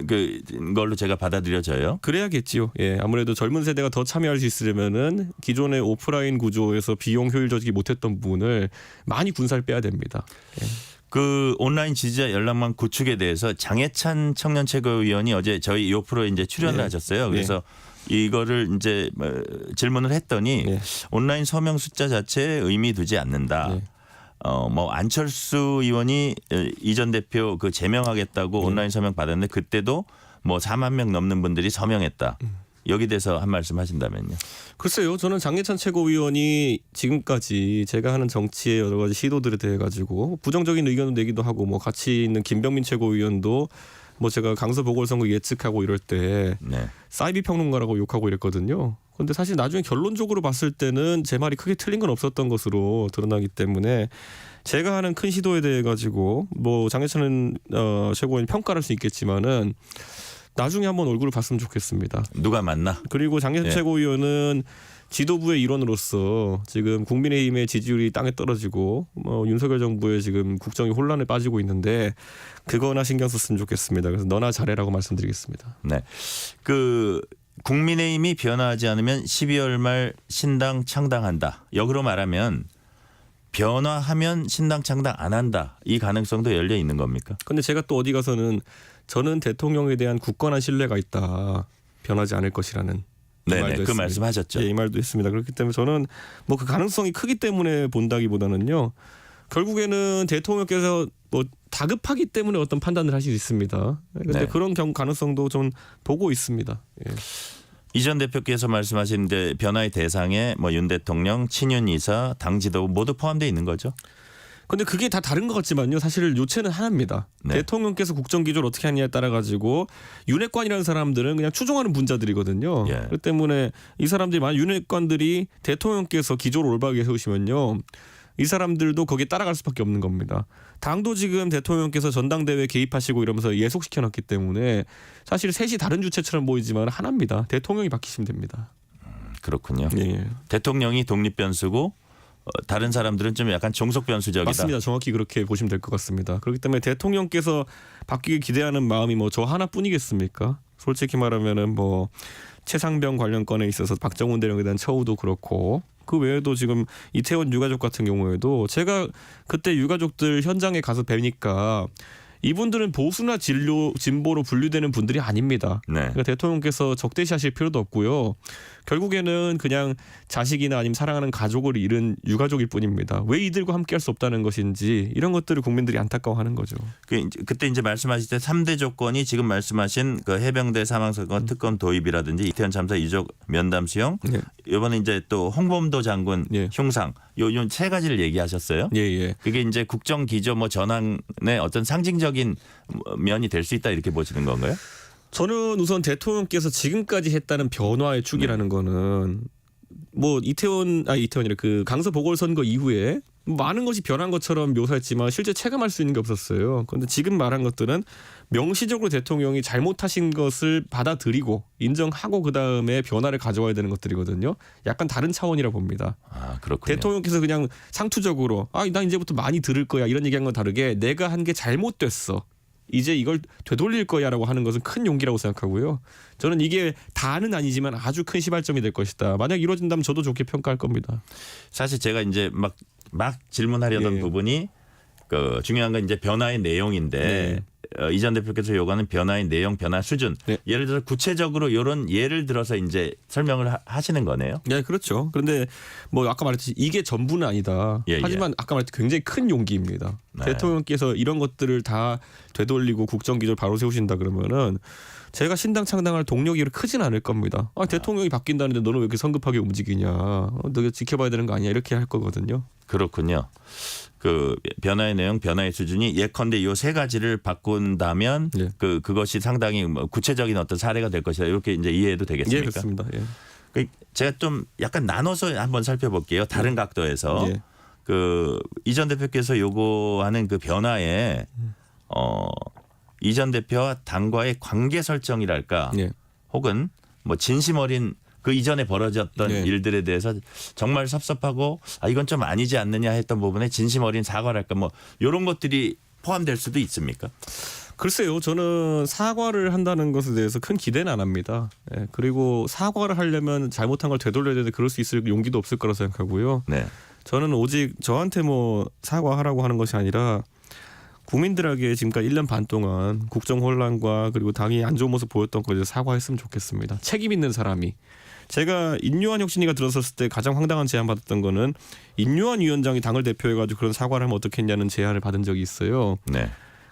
그 걸로 제가 받아들여져요. 그래야겠지요. 예, 아무래도 젊은 세대가 더 참여할 수 있으려면은 기존의 오프라인 구조에서 비용 효율적이지 못했던 부분을 많이 군살 빼야 됩니다. 예. 그 온라인 지지자 열람망 구축에 대해서 장해찬 청년 최고위원이 어제 저희 요 프로에 이제 출연을 네. 하셨어요. 그래서 이거를 이제 질문을 했더니 네. 온라인 서명 숫자 자체에 의미 두지 않는다. 네. 뭐 안철수 의원이 이전 대표 그 제명하겠다고 온라인 서명 받았는데 그때도 뭐 4만 명 넘는 분들이 서명했다. 여기 대해서 한 말씀 하신다면요. 글쎄요. 저는 장해찬 최고위원이 지금까지 제가 하는 정치의 여러 가지 시도들에 대해 가지고 부정적인 의견을 내기도 하고 뭐 같이 있는 김병민 최고위원도 뭐 제가 강서 보궐선거 예측하고 이럴 때 네. 사이비 평론가라고 욕하고 이랬거든요. 근데 사실 나중에 결론적으로 봤을 때는 제 말이 크게 틀린 건 없었던 것으로 드러나기 때문에 제가 하는 큰 시도에 대해 가지고 뭐 장해찬 최고위원 평가할 수 있겠지만은 나중에 한번 얼굴을 봤으면 좋겠습니다. 누가 맞나? 그리고 장해찬 예. 최고위원은 지도부의 일원으로서 지금 국민의힘의 지지율이 땅에 떨어지고 윤석열 정부의 지금 국정이 혼란에 빠지고 있는데 그거나 신경 썼으면 좋겠습니다. 그래서 너나 잘해라고 말씀드리겠습니다. 네. 그 국민의힘이 변화하지 않으면 12월 말 신당 창당한다. 역으로 말하면 변화하면 신당 창당 안 한다. 이 가능성도 열려 있는 겁니까? 근데 제가 또 어디 가서는 저는 대통령에 대한 굳건한 신뢰가 있다. 변하지 않을 것이라는 네네. 그 말씀하셨죠. 예, 이 말도 했습니다. 그렇기 때문에 저는 뭐 그 가능성이 크기 때문에 본다기보다는요. 결국에는 대통령께서 뭐 다급하기 때문에 어떤 판단을 하실 수 있습니다. 그런데 네. 그런 가능성도 좀 보고 있습니다. 예. 이 전 대표께서 말씀하시는데 변화의 대상에 뭐 윤 대통령, 친윤 이사, 당 지도부 모두 포함되어 있는 거죠? 근데 그게 다 다른 것 같지만요. 사실 요체는 하나입니다. 네. 대통령께서 국정기조를 어떻게 하느냐에 따라 가지고 윤핵관이라는 사람들은 그냥 추종하는 분자들이거든요. 예. 그렇기 때문에 이 사람들이 만약 윤핵관들이 대통령께서 기조를 올바르게 세우시면요. 이 사람들도 거기에 따라갈 수밖에 없는 겁니다. 당도 지금 대통령께서 전당대회에 개입하시고 이러면서 예속시켜놨기 때문에 사실 셋이 다른 주체처럼 보이지만 하나입니다. 대통령이 바뀌시면 됩니다. 그렇군요. 예. 대통령이 독립 변수고 다른 사람들은 좀 약간 종속 변수적이다. 맞습니다. 정확히 그렇게 보시면 될 것 같습니다. 그렇기 때문에 대통령께서 바뀌길 기대하는 마음이 뭐 저 하나뿐이겠습니까? 솔직히 말하면은 뭐 최상병 관련 건에 있어서 박정훈 대령에 대한 처우도 그렇고 그 외에도 지금 이태원 유가족 같은 경우에도 제가 그때 유가족들 현장에 가서 뵈니까 이분들은 보수나 진보로 분류되는 분들이 아닙니다. 네. 그러니까 대통령께서 적대시하실 필요도 없고요. 결국에는 그냥 자식이나 아니면 사랑하는 가족을 잃은 유가족일 뿐입니다. 왜 이들과 함께할 수 없다는 것인지 이런 것들을 국민들이 안타까워하는 거죠. 그때 이제 말씀하실 때 3대 조건이 지금 말씀하신 그 해병대 사망사건 특검 도입이라든지 이태원 참사 유족 면담 수용, 네. 이번에 이제 또 홍범도 장군 예. 흉상 요 세 가지를 얘기하셨어요. 예. 그게 이제 국정 기조 뭐 전환의 어떤 상징적인 면이 될 수 있다 이렇게 보시는 건가요? 저는 우선 대통령께서 지금까지 했다는 변화의 축이라는 거는 뭐 이태원이라 그 강서 보궐선거 이후에 많은 것이 변한 것처럼 묘사했지만 실제 체감할 수 있는 게 없었어요. 그런데 지금 말한 것들은 명시적으로 대통령이 잘못하신 것을 받아들이고 인정하고 그다음에 변화를 가져와야 되는 것들이거든요. 약간 다른 차원이라 봅니다. 아, 그렇군요. 대통령께서 그냥 상투적으로 나 이제부터 많이 들을 거야 이런 얘기한 건 다르게 내가 한 게 잘못됐어. 이제 이걸 되돌릴 거야라고 하는 것은 큰 용기라고 생각하고요. 저는 이게 다는 아니지만 아주 큰 시발점이 될 것이다. 만약 이루어진다면 저도 좋게 평가할 겁니다. 사실 제가 이제 막 질문하려던 예. 부분이 그 중요한 건 이제 변화의 내용인데 이 전 대표께서 요구하는 변화의 내용, 변화 수준. 네. 예를 들어 구체적으로 이런 예를 들어서 이제 설명을 하시는 거네요. 네, 그렇죠. 그런데 뭐 아까 말했듯이 이게 전부는 아니다. 예. 하지만 아까 말했듯이 굉장히 큰 용기입니다. 네. 대통령께서 이런 것들을 다 되돌리고 국정기조를 바로 세우신다 그러면은 제가 신당 창당할 동력이 크진 않을 겁니다. 대통령이 바뀐다는데 너는 왜 이렇게 성급하게 움직이냐. 너가 지켜봐야 되는 거 아니야. 이렇게 할 거거든요. 그렇군요. 그 변화의 내용, 변화의 수준이 예컨대 이 세 가지를 바꾼다면 예. 그것이 상당히 뭐 구체적인 어떤 사례가 될 것이다. 이렇게 이제 이해해도 되겠습니까? 예, 그렇습니다. 예. 제가 좀 약간 나눠서 한번 살펴볼게요. 다른 각도에서 예. 그 이 전 대표께서 요구하는 그 변화에 이 전 대표와 당과의 관계 설정이랄까, 예. 혹은 뭐 진심 어린 그 이전에 벌어졌던 네. 일들에 대해서 정말 섭섭하고 이건 좀 아니지 않느냐 했던 부분에 진심 어린 사과랄까 뭐 이런 것들이 포함될 수도 있습니까? 글쎄요. 저는 사과를 한다는 것에 대해서 큰 기대는 안 합니다. 예, 그리고 사과를 하려면 잘못한 걸 되돌려야 되는데 그럴 수 있을 용기도 없을 거라 생각하고요. 네. 저는 오직 저한테 뭐 사과하라고 하는 것이 아니라 국민들에게 지금까지 1년 반 동안 국정 혼란과 그리고 당이 안 좋은 모습 보였던 것에 사과했으면 좋겠습니다. 책임 있는 사람이. 제가 인요한 혁신위가 들어섰을 때 가장 황당한 제안 받았던 거는 인요한 위원장이 당을 대표해가지고 그런 사과를 하면 어떻겠냐는 제안을 받은 적이 있어요. 네.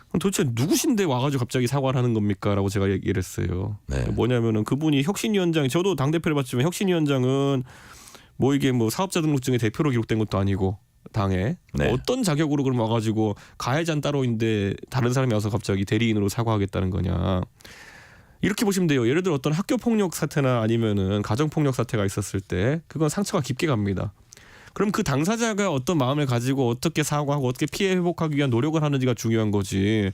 그럼 도대체 누구신데 와가지고 갑자기 사과를 하는 겁니까? 라고 제가 얘기를 했어요. 네. 뭐냐면은 그분이 혁신위원장, 저도 당대표를 봤지만 혁신위원장은 뭐 이게 뭐 사업자 등록증에 대표로 기록된 것도 아니고 당에 네. 어떤 자격으로 그럼 와가지고 가해자는 따로 있는데 다른 사람이 와서 갑자기 대리인으로 사과하겠다는 거냐. 이렇게 보시면 돼요. 예를 들어 어떤 학교 폭력 사태나 아니면은 가정 폭력 사태가 있었을 때 그건 상처가 깊게 갑니다. 그럼 그 당사자가 어떤 마음을 가지고 어떻게 사과하고 어떻게 피해 회복하기 위한 노력을 하는지가 중요한 거지.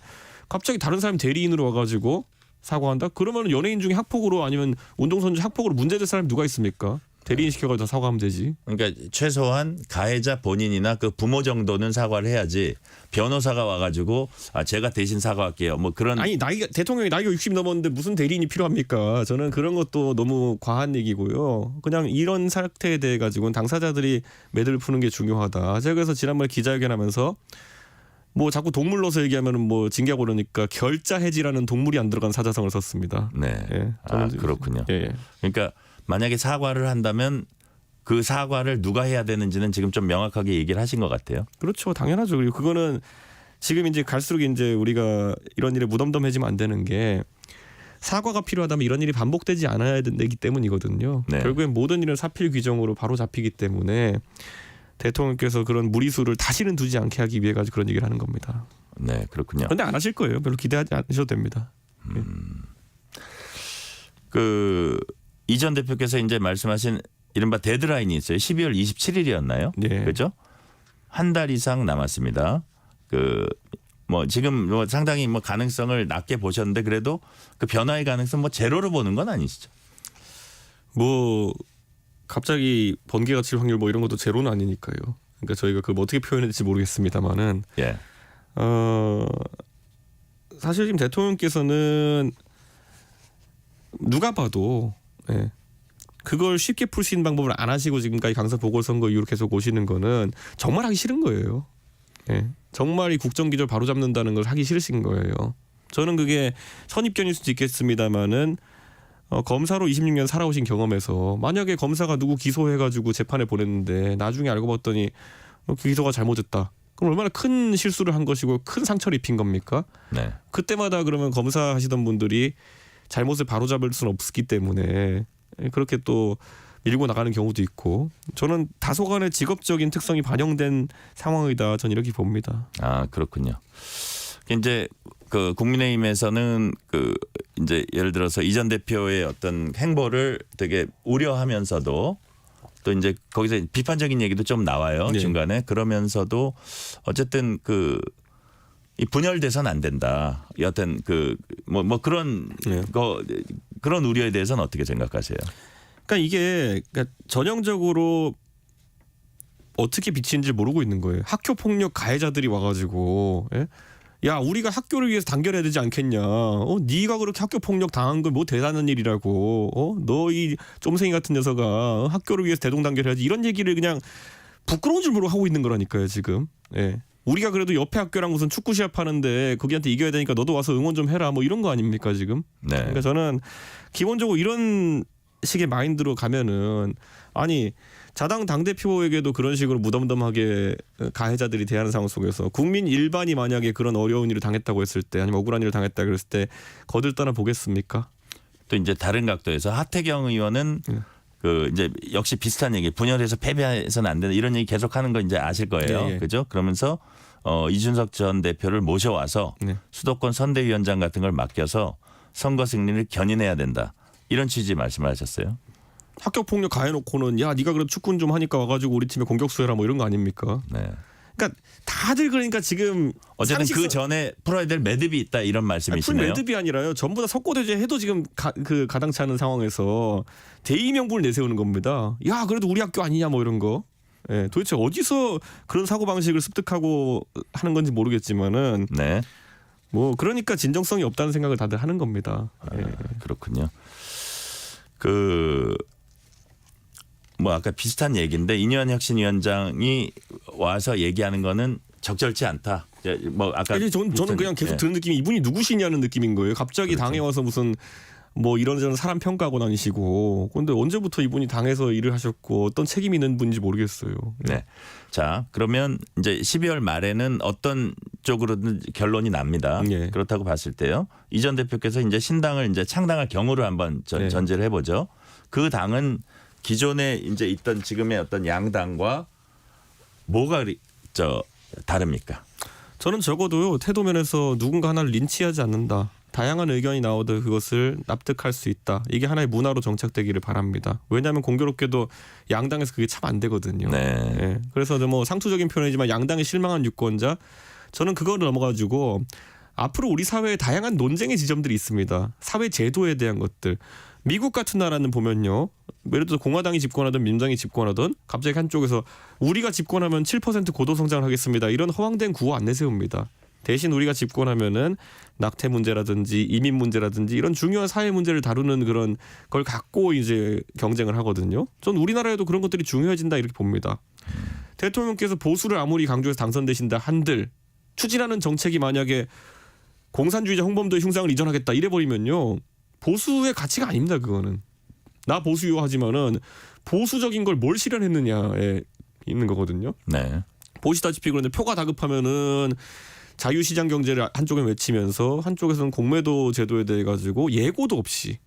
갑자기 다른 사람이 대리인으로 와가지고 사과한다? 그러면 연예인 중에 학폭으로 아니면 운동선수 학폭으로 문제될 사람이 누가 있습니까? 대리인 시켜가지고 다 사과하면 되지. 그러니까 최소한 가해자 본인이나 그 부모 정도는 사과를 해야지 변호사가 와가지고 제가 대신 사과할게요. 뭐 그런 아니 대통령이 나이가 60 넘었는데 무슨 대리인이 필요합니까? 저는 그런 것도 너무 과한 얘기고요. 그냥 이런 사태에 대해 가지고는 당사자들이 매듭을 푸는 게 중요하다. 제가 그래서 지난번에 기자회견하면서 뭐 자꾸 동물로서 얘기하면은 뭐 징계하고 그러니까 결자 해지라는 동물이 안 들어간 사자성을 썼습니다. 네. 예, 그렇군요. 예. 그러니까 만약에 사과를 한다면 그 사과를 누가 해야 되는지는 지금 좀 명확하게 얘기를 하신 것 같아요. 그렇죠. 당연하죠. 그리고 그거는 지금 이제 갈수록 이제 우리가 이런 일에 무덤덤해지면 안 되는 게 사과가 필요하다면 이런 일이 반복되지 않아야 되기 때문이거든요. 네. 결국엔 모든 일은 사필 규정으로 바로 잡히기 때문에 대통령께서 그런 무리수를 다시는 두지 않게 하기 위해 가지고 그런 얘기를 하는 겁니다. 네, 그렇군요. 그런데 안 하실 거예요. 별로 기대하지 않으셔도 됩니다. 그 이 전 대표께서 이제 말씀하신 이른바 데드라인이 있어요. 12월 27일이었나요? 네. 그렇죠? 한 달 이상 남았습니다. 그 뭐 지금 뭐 상당히 뭐 가능성을 낮게 보셨는데 그래도 그 변화의 가능성 뭐 제로로 보는 건 아니시죠? 뭐 갑자기 번개가 칠 확률 뭐 이런 것도 제로는 아니니까요. 그러니까 저희가 그걸 뭐 어떻게 표현해야 될지 모르겠습니다만은 예. 사실 지금 대통령께서는 누가 봐도 예, 그걸 쉽게 풀 수 있는 방법을 안 하시고 지금까지 강서 보궐선거 이후로 계속 오시는 거는 정말 하기 싫은 거예요. 예, 정말 이 국정기조를 바로잡는다는 걸 하기 싫으신 거예요. 저는 그게 선입견일 수도 있겠습니다만은 검사로 26년 살아오신 경험에서 만약에 검사가 누구 기소해가지고 재판에 보냈는데 나중에 알고 봤더니 기소가 잘못됐다. 그럼 얼마나 큰 실수를 한 것이고 큰 상처를 입힌 겁니까? 네. 그때마다 그러면 검사 하시던 분들이 잘못을 바로잡을 수는 없기 때문에 그렇게 또 밀고 나가는 경우도 있고 저는 다소간의 직업적인 특성이 반영된 상황이다. 저는 이렇게 봅니다. 아, 그렇군요. 이제 그 국민의힘에서는 그 이제 예를 들어서 이 전 대표의 어떤 행보를 되게 우려하면서도 또 이제 거기서 비판적인 얘기도 좀 나와요. 네. 중간에. 그러면서도 어쨌든 그 이 분열돼서는 안 된다. 여하튼 그 뭐 그런 네. 그런 우려에 대해서는 어떻게 생각하세요? 그러니까 이게 전형적으로 어떻게 비치는지 모르고 있는 거예요. 학교 폭력 가해자들이 와가지고 예? 야 우리가 학교를 위해서 단결해야 되지 않겠냐. 네가 그렇게 학교 폭력 당한 건 뭐 대단한 일이라고. 너 이 쫌생이 같은 녀석아 학교를 위해서 대동단결해야지. 이런 얘기를 그냥 부끄러운 줄 모르고 하고 있는 거라니까요 지금. 예. 우리가 그래도 옆에 학교랑 무슨 축구 시합 하는데 거기한테 이겨야 되니까 너도 와서 응원 좀 해라. 뭐 이런 거 아닙니까 지금. 네. 그러니까 저는 기본적으로 이런 식의 마인드로 가면은 아니 자당 당대표에게도 그런 식으로 무덤덤하게 가해자들이 대하는 상황 속에서 국민 일반이 만약에 그런 어려운 일을 당했다고 했을 때 아니면 억울한 일을 당했다 그랬을 때 거들떠나 보겠습니까? 또 이제 다른 각도에서 하태경 의원은 그 이제 역시 비슷한 얘기 분열해서 패배해서는 안 된다 이런 얘기 계속하는 거 이제 아실 거예요. 네. 그죠? 그러면서 이준석 전 대표를 모셔와서 네. 수도권 선대위원장 같은 걸 맡겨서 선거 승리를 견인해야 된다. 이런 취지 말씀을 하셨어요. 학교 폭력 가해놓고는 야 네가 그래도 축구는 좀 하니까 와가지고 우리 팀에 공격수해라 뭐 이런 거 아닙니까? 네. 그러니까 다들 그러니까 지금 어쨌든 그 전에 풀어야 될 매듭이 있다 이런 풀 말씀이시네요. 매듭이 아니라요. 전부 다 석고대죄 해도 지금 가당치 않은 상황에서 대의 명분을 내세우는 겁니다. 야 그래도 우리 학교 아니냐 뭐 이런 거. 예, 도대체 어디서 그런 사고 방식을 습득하고 하는 건지 모르겠지만은 네. 뭐 그러니까 진정성이 없다는 생각을 다들 하는 겁니다. 예. 그렇군요. 뭐 아까 비슷한 얘기인데 이뇨한 혁신위원장이 와서 얘기하는 거는 적절치 않다. 뭐 아까 아니, 저는 그냥 계속 드는 느낌이 이분이 누구시냐는 느낌인 거예요. 갑자기 그렇죠. 당에 와서 무슨 뭐 이런저런 사람 평가하고 다니시고 근데 언제부터 이분이 당에서 일을 하셨고 어떤 책임이 있는 분인지 모르겠어요. 네. 자 그러면 이제 12월 말에는 어떤 쪽으로든 결론이 납니다. 네. 그렇다고 봤을 때요. 이 전 대표께서 이제 신당을 이제 창당할 경우를 한번 네. 전제를 해보죠. 그 당은 기존에 이제 있던 지금의 어떤 양당과 뭐가 다릅니까? 저는 적어도요 태도면에서 누군가 하나를 린치하지 않는다. 다양한 의견이 나오도 그것을 납득할 수 있다. 이게 하나의 문화로 정착되기를 바랍니다. 왜냐하면 공교롭게도 양당에서 그게 참 안 되거든요. 네. 예. 그래서 뭐 상투적인 표현이지만 양당에 실망한 유권자, 저는 그거를 넘어가지고 앞으로 우리 사회에 다양한 논쟁의 지점들이 있습니다. 사회 제도에 대한 것들. 미국 같은 나라는 보면요. 예를 들어서 공화당이 집권하든 민주당이 집권하든 갑자기 한쪽에서 우리가 집권하면 7% 고도 성장을 하겠습니다. 이런 허황된 구호 안 내세웁니다. 대신 우리가 집권하면은 낙태 문제라든지 이민 문제라든지 이런 중요한 사회 문제를 다루는 그런 걸 갖고 이제 경쟁을 하거든요. 전 우리나라에도 그런 것들이 중요해진다 이렇게 봅니다. 대통령께서 보수를 아무리 강조해서 당선되신다 한들 추진하는 정책이 만약에 공산주의자 홍범도의 흉상을 이전하겠다 이래버리면요. 보수의 가치가 아닙니다. 그거는. 나 보수요 하지만은 보수적인 걸 뭘 실현했느냐에 있는 거거든요. 네. 보시다시피 그런데 표가 다급하면은 자유시장 경제를 한쪽에 외치면서 한쪽에서는 공매도 제도에 대해 가지고 예고도 없이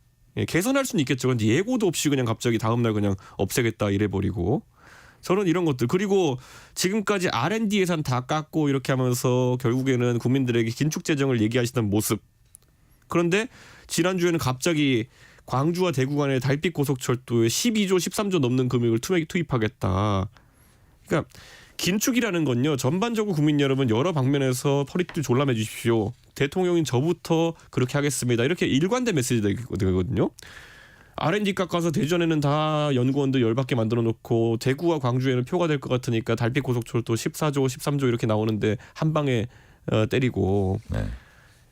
개선할 수는 있겠죠. 그런데 예고도 없이 그냥 갑자기 다음 날 그냥 없애겠다 이래버리고 저는 이런 것들 그리고 지금까지 R&D 예산 다 깎고 이렇게 하면서 결국에는 국민들에게 긴축 재정을 얘기하시던 모습. 그런데 지난주에는 갑자기 광주와 대구 간의 달빛 고속철도에 12조 13조 넘는 금액을 투입하겠다. 그러니까 긴축이라는 건요. 전반적으로 국민 여러분 여러 방면에서 허리띠 졸라매 주십시오. 대통령인 저부터 그렇게 하겠습니다. 이렇게 일관된 메시지가 되거든요. R&D 깎아서 대전에는 다 연구원들 10밖에 만들어 놓고 대구와 광주에는 표가 될 것 같으니까 달빛 고속철도 14조 13조 이렇게 나오는데 한 방에 때리고 네.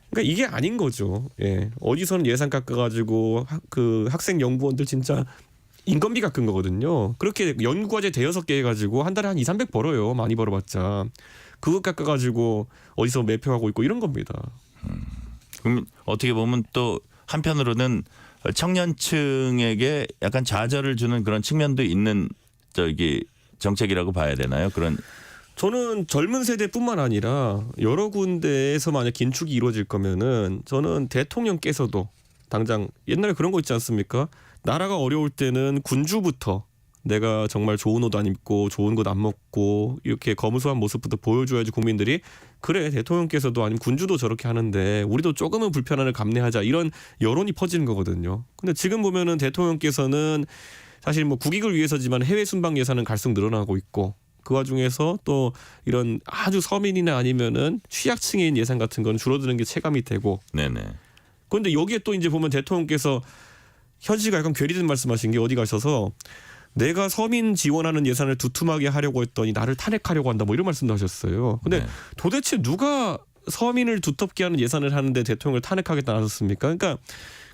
그러니까 이게 아닌 거죠. 예. 어디서는 예산 깎아가지고 그 학생 연구원들 진짜 인건비 깎은 거거든요. 그렇게 연구과제 대여섯 개 해가지고 한 달에 한 200~300 벌어요. 많이 벌어봤자. 그거 깎아가지고 어디서 매표하고 있고 이런 겁니다. 그럼 어떻게 보면 또 한편으로는 청년층에게 약간 좌절을 주는 그런 측면도 있는 정책이라고 봐야 되나요? 그런. 저는 젊은 세대뿐만 아니라 여러 군데에서 만약 긴축이 이루어질 거면은 저는 대통령께서도 당장 옛날에 그런 거 있지 않습니까? 나라가 어려울 때는 군주부터 내가 정말 좋은 옷 안 입고 좋은 것 안 먹고 이렇게 거무소한 모습부터 보여줘야지 국민들이 그래 대통령께서도 아니면 군주도 저렇게 하는데 우리도 조금은 불편함을 감내하자 이런 여론이 퍼지는 거거든요. 근데 지금 보면은 대통령께서는 사실 뭐 국익을 위해서지만 해외 순방 예산은 갈수록 늘어나고 있고 그 와중에서 또 이런 아주 서민이나 아니면은 취약층인 예산 같은 건 줄어드는 게 체감이 되고. 네네. 그런데 여기에 또 이제 보면 대통령께서 현실과 약간 괴리된 말씀하신 게 어디 가셔서 내가 서민 지원하는 예산을 두툼하게 하려고 했더니 나를 탄핵하려고 한다 뭐 이런 말씀도 하셨어요. 근데 네. 도대체 누가 서민을 두텁게 하는 예산을 하는데 대통령을 탄핵하겠다 나섰습니까? 그러니까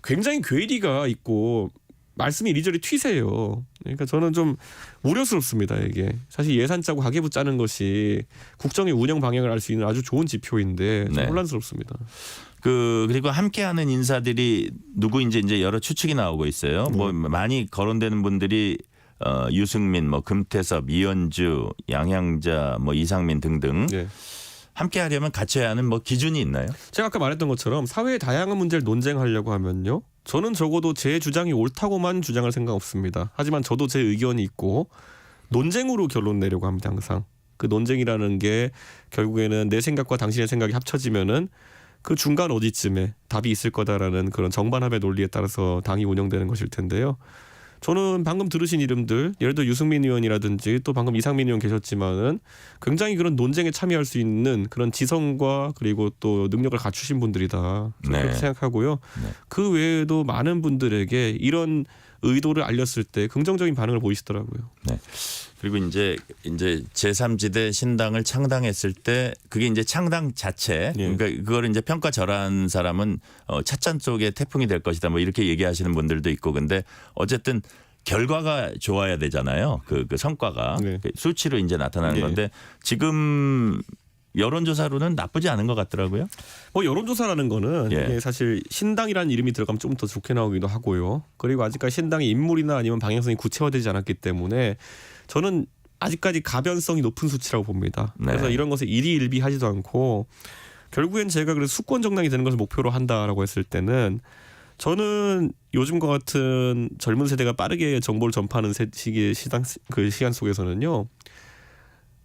굉장히 괴리가 있고 말씀이 이리저리 튀세요. 그러니까 저는 좀 우려스럽습니다. 이게 사실 예산 짜고 가계부 짜는 것이 국정의 운영 방향을 알 수 있는 아주 좋은 지표인데 좀 네. 혼란스럽습니다. 그리고 함께하는 인사들이 누구인지 이제 여러 추측이 나오고 있어요. 뭐 많이 거론되는 분들이 유승민, 뭐 금태섭, 이현주, 양향자, 뭐 이상민 등등. 네. 함께하려면 갖춰야 하는 뭐 기준이 있나요? 제가 아까 말했던 것처럼 사회의 다양한 문제를 논쟁하려고 하면요. 저는 적어도 제 주장이 옳다고만 주장할 생각 없습니다. 하지만 저도 제 의견이 있고 논쟁으로 결론 내려고 합니다. 항상. 그 논쟁이라는 게 결국에는 내 생각과 당신의 생각이 합쳐지면은 그 중간 어디쯤에 답이 있을 거다라는 그런 정반합의 논리에 따라서 당이 운영되는 것일 텐데요. 저는 방금 들으신 이름들 예를 들어 유승민 의원이라든지 또 방금 이상민 의원 계셨지만은 굉장히 그런 논쟁에 참여할 수 있는 그런 지성과 그리고 또 능력을 갖추신 분들이다. 네. 그렇게 생각하고요. 네. 그 외에도 많은 분들에게 이런 의도를 알렸을 때 긍정적인 반응을 보이시더라고요. 네. 그리고 이제 제3지대 신당을 창당했을 때 그게 이제 창당 자체 예. 그러니까 그거를 이제 평가절하한 사람은 찻잔 속에 태풍이 될 것이다 뭐 이렇게 얘기하시는 분들도 있고 근데 어쨌든 결과가 좋아야 되잖아요. 그 성과가 네. 수치로 이제 나타나는 네. 건데 지금 여론조사로는 나쁘지 않은 것 같더라고요. 뭐 여론조사라는 거는 예. 이게 사실 신당이라는 이름이 들어가면 좀 더 좋게 나오기도 하고요. 그리고 아직까지 신당의 인물이나 아니면 방향성이 구체화되지 않았기 때문에 저는 아직까지 가변성이 높은 수치라고 봅니다. 네. 그래서 이런 것을 일희일비하지도 않고 결국엔 제가 그래서 수권 정당이 되는 것을 목표로 한다라고 했을 때는 저는 요즘과 같은 젊은 세대가 빠르게 정보를 전파하는 시기의 시간 속에서는요.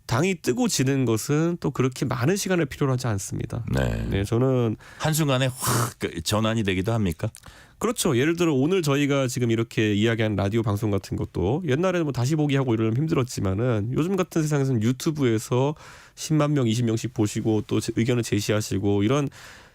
당이 뜨고 지는 것은 또 그렇게 많은 시간을 필요로 하지 않습니다. 네, 저는 한순간에 확 전환이 되기도 합니까? 그렇죠. 예를 들어 오늘 저희가 지금 이렇게 이야기한 라디오 방송 같은 것도 옛날에는 뭐 다시 보기 하고 이러면 힘들었지만은 요즘 같은 세상에서는 유튜브에서 10만 명, 20명씩 보시고 또 의견을 제시하시고 이런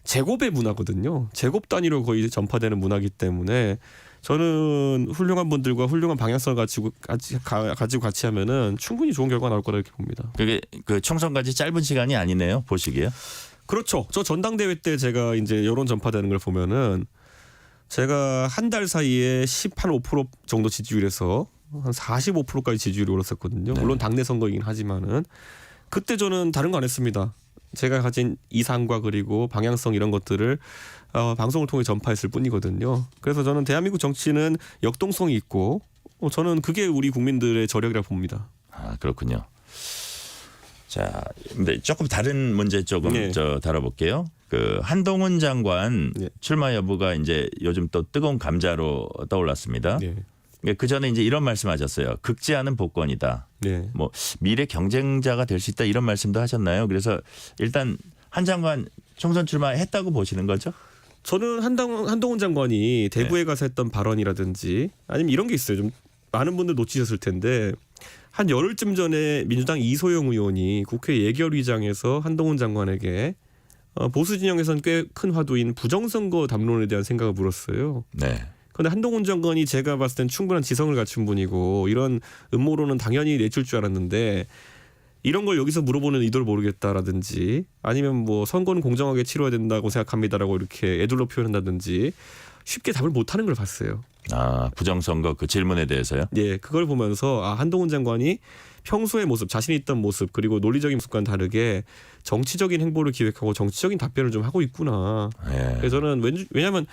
제곱의 문화거든요. 제곱 단위로 거의 전파되는 문화이기 때문에 저는 훌륭한 분들과 훌륭한 방향성을 가지고 같이 하면은 충분히 좋은 결과가 나올 거라 이렇게 봅니다. 그게 그 총선까지 짧은 시간이 아니네요. 보시기에. 그렇죠. 저 전당대회 때 제가 이제 여론 전파되는 걸 보면은 제가 한 달 사이에 15% 정도 지지율에서 한 45%까지 지지율이 올랐었거든요. 물론 당내 선거이긴 하지만은 그때 저는 다른 거 안 했습니다. 제가 가진 이상과 그리고 방향성 이런 것들을 방송을 통해 전파했을 뿐이거든요. 그래서 저는 대한민국 정치는 역동성이 있고 저는 그게 우리 국민들의 저력이라 봅니다. 아, 그렇군요. 자, 근데 조금 다른 문제 조금 다뤄볼게요. 그 한동훈 장관 출마 여부가 이제 요즘 또 뜨거운 감자로 떠올랐습니다. 그 전에 이제 이런 말씀하셨어요. 극지 않은 복권이다. 뭐 미래 경쟁자가 될 수 있다 이런 말씀도 하셨나요? 그래서 일단 한 장관 총선 출마했다고 보시는 거죠? 저는 한동훈 장관이 대구에 가서 했던 발언이라든지 아니면 이런 게 있어요. 좀 많은 분들 놓치셨을 텐데 한 열흘쯤 전에 민주당 이소영 의원이 국회 예결위장에서 한동훈 장관에게 보수 진영에선 꽤 큰 화두인 부정선거 담론에 대한 생각을 물었어요. 그런데 한동훈 장관이 제가 봤을 땐 충분한 지성을 갖춘 분이고 이런 음모론은 당연히 내줄 줄 알았는데 이런 걸 여기서 물어보는 의도를 모르겠다라든지 아니면 뭐 선거는 공정하게 치러야 된다고 생각합니다라고 이렇게 애둘러 표현한다든지 쉽게 답을 못하는 걸 봤어요. 아, 부정선거 그 질문에 대해서요? 네, 그걸 보면서 한동훈 장관이 평소의 모습, 자신이 있던 모습 그리고 논리적인 모습과는 다르게 정치적인 행보를 기획하고 정치적인 답변을 좀 하고 있구나. 그래서 저는 왜냐하면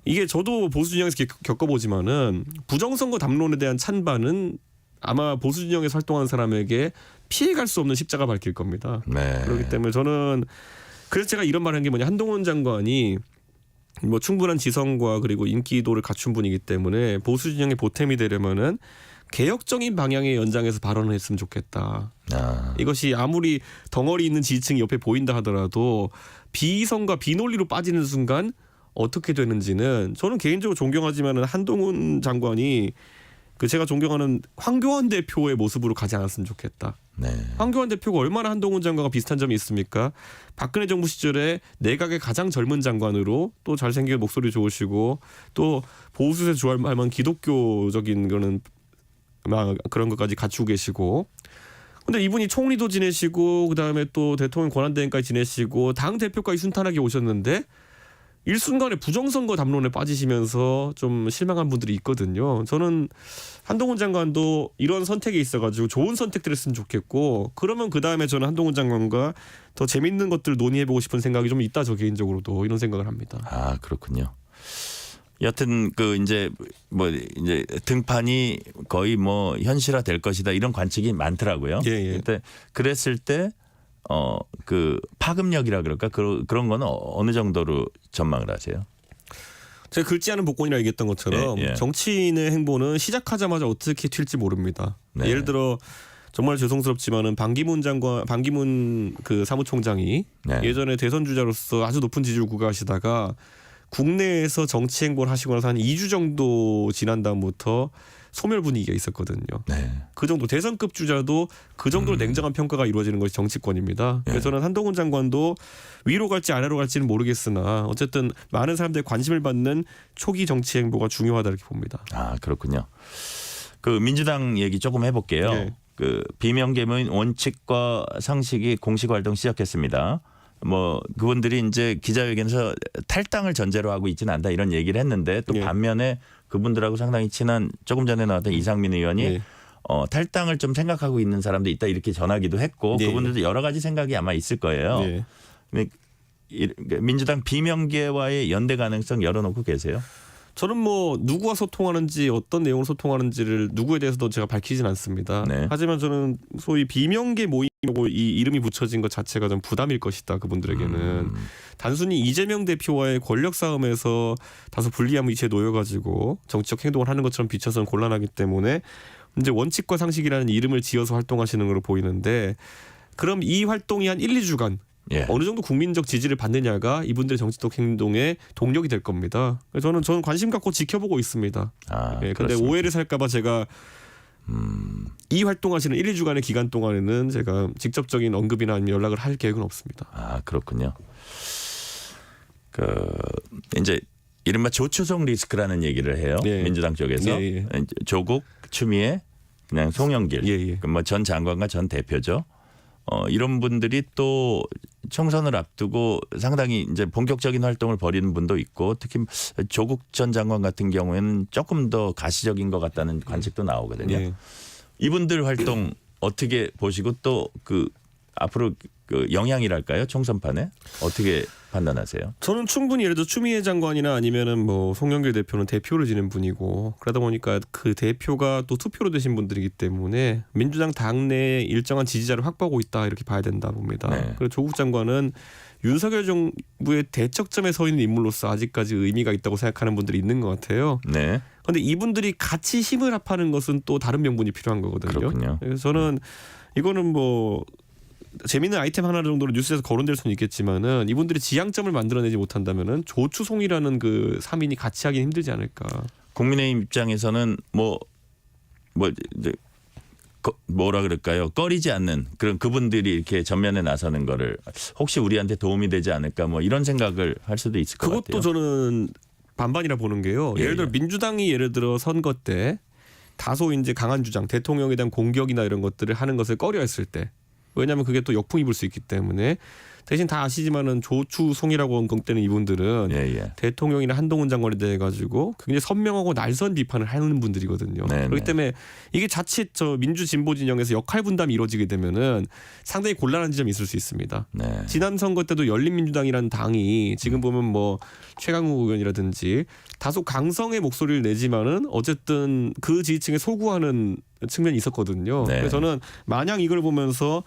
이게 저도 보수 진영에서 겪어보지만은 부정선거 담론에 대한 찬반은 아마 보수 진영에서 활동하는 사람에게 피해갈 수 없는 십자가 밝힐 겁니다. 그렇기 때문에 저는 그래서 제가 이런 말한 게 뭐냐 한동훈 장관이 뭐 충분한 지성과 그리고 인기도를 갖춘 분이기 때문에 보수 진영의 보탬이 되려면은 개혁적인 방향의 연장에서 발언을 했으면 좋겠다. 이것이 아무리 덩어리 있는 지지층이 옆에 보인다 하더라도 비이성과 비논리로 빠지는 순간 어떻게 되는지는 저는 개인적으로 존경하지만은 한동훈 장관이 그 제가 존경하는 황교안 대표의 모습으로 가지 않았으면 좋겠다. 황교안 대표가 얼마나 한동훈 장관과 비슷한 점이 있습니까? 박근혜 정부 시절에 내각의 가장 젊은 장관으로 또 잘생긴 목소리 좋으시고 또 보수세 좋아할 만한 기독교적인 거는 그런 것까지 갖추고 계시고 근데 이분이 총리도 지내시고 그다음에 또 대통령 권한대행까지 지내시고 당 대표까지 순탄하게 오셨는데 일순간에 부정선거 담론에 빠지시면서 좀 실망한 분들이 있거든요. 저는 한동훈 장관도 이런 선택이 있어가지고 좋은 선택들을 했으면 좋겠고 그러면 그다음에 저는 한동훈 장관과 더 재밌는 것들을 논의해보고 싶은 생각이 좀 있다. 저 개인적으로도 이런 생각을 합니다. 아, 그렇군요. 여튼 그 이제 뭐 이제 등판이 거의 뭐 현실화 될 것이다 이런 관측이 많더라고요. 근데 그랬을 때 그 파급력이라 그럴까 그런 거는 어느 정도로 전망을 하세요? 제가 긁지 않은 복권이라 얘기했던 것처럼 정치인의 행보는 시작하자마자 어떻게 튈지 모릅니다. 예를 들어 정말 죄송스럽지만은 반기문 그 사무총장이 예전에 대선 주자로서 아주 높은 지지율 구가하시다가 국내에서 정치 행보를 하시고 나서 한 2주 정도 지난 다음부터 소멸 분위기가 있었거든요. 그 정도 대선급 주자도 그 정도로 냉정한 평가가 이루어지는 것이 정치권입니다. 그래서 저는 한동훈 장관도 위로 갈지 아래로 갈지는 모르겠으나 어쨌든 많은 사람들의 관심을 받는 초기 정치 행보가 중요하다 이렇게 봅니다. 아, 그렇군요. 그 민주당 얘기 조금 해볼게요. 그 비명계문 원칙과 상식이 공식 활동 시작했습니다. 뭐 그분들이 이제 기자회견에서 탈당을 전제로 하고 있지는 않다 이런 얘기를 했는데 또 반면에 그분들하고 상당히 친한 조금 전에 나왔던 이상민 의원이 탈당을 좀 생각하고 있는 사람도 있다 이렇게 전하기도 했고 그분들도 여러 가지 생각이 아마 있을 거예요. 근데 민주당 비명계와의 연대 가능성 열어놓고 계세요? 저는 뭐 누구와 소통하는지 어떤 내용을 소통하는지를 누구에 대해서도 제가 밝히진 않습니다. 하지만 저는 소위 비명계 모임이라고 이 이름이 붙여진 것 자체가 좀 부담일 것이다. 그분들에게는. 단순히 이재명 대표와의 권력 싸움에서 다소 불리한 위치에 놓여가지고 정치적 행동을 하는 것처럼 비춰서는 곤란하기 때문에 이제 원칙과 상식이라는 이름을 지어서 활동하시는 걸로 보이는데 그럼 이 활동이 한 1, 2주간 예. 어느 정도 국민적 지지를 받느냐가 이분들의 정치적 행동의 동력이 될 겁니다. 그래서 저는 관심 갖고 지켜보고 있습니다. 근데 그렇습니까? 오해를 살까봐 제가 이 활동하시는 1, 2주간의 기간 동안에는 제가 직접적인 언급이나 아니면 연락을 할 계획은 없습니다. 그렇군요. 이제 이른바 조추송 리스크라는 얘기를 해요. 예. 민주당 쪽에서 예. 조국, 추미애, 그냥 송영길, 예. 뭐 전 장관과 전 대표죠. 이런 분들이 또 총선을 앞두고 상당히 이제 본격적인 활동을 벌이는 분도 있고 특히 조국 전 장관 같은 경우에는 조금 더 가시적인 것 같다는 관측도 나오거든요. 예. 이분들 활동 어떻게 보시고 또 앞으로 영향이랄까요? 총선판에 어떻게 판단하세요? 저는 충분히 예를 들어 추미애 장관이나 아니면은 뭐 송영길 대표는 대표를 지낸 분이고 그러다 보니까 그 대표가 또 투표로 되신 분들이기 때문에 민주당 당내에 일정한 지지자를 확보하고 있다 이렇게 봐야 된다 봅니다. 네. 그리고 조국 장관은 윤석열 정부의 대척점에 서 있는 인물로서 아직까지 의미가 있다고 생각하는 분들이 있는 것 같아요. 네. 그런데 이분들이 같이 힘을 합하는 것은 또 다른 명분이 필요한 거거든요. 그렇군요. 그래서 저는 이거는 뭐 재미있는 아이템 하나 정도로 뉴스에서 거론될 수는 있겠지만은 이분들이 지향점을 만들어내지 못한다면은 조추송이라는 그 3인이 같이 하긴 힘들지 않을까. 국민의힘 입장에서는 뭐라 그럴까요? 꺼리지 않는 그런 그분들이 이렇게 전면에 나서는 거를 혹시 우리한테 도움이 되지 않을까 뭐 이런 생각을 할 수도 있을 것 그것도 같아요. 저는 반반이라 보는 게요. 예를 들어 민주당이 예를 들어 선거 때 다소 이제 강한 주장, 대통령에 대한 공격이나 이런 것들을 하는 것을 꺼려했을 때 왜냐하면 그게 또 역풍이 불 수 있기 때문에 대신 다 아시지만은 조추송이라고 언급되는 이분들은 대통령이나 한동훈 장관에 대해 가지고 굉장히 선명하고 날선 비판을 하는 분들이거든요. 그렇기 때문에 이게 자칫 저 민주 진보 진영에서 역할 분담이 이루어지게 되면은 상당히 곤란한 지점이 있을 수 있습니다. 지난 선거 때도 열린민주당이라는 당이 지금 보면 뭐 최강욱 의원이라든지 다소 강성의 목소리를 내지만은 어쨌든 그 지지층에 소구하는 측면이 있었거든요. 그래서 저는 마냥 이걸 보면서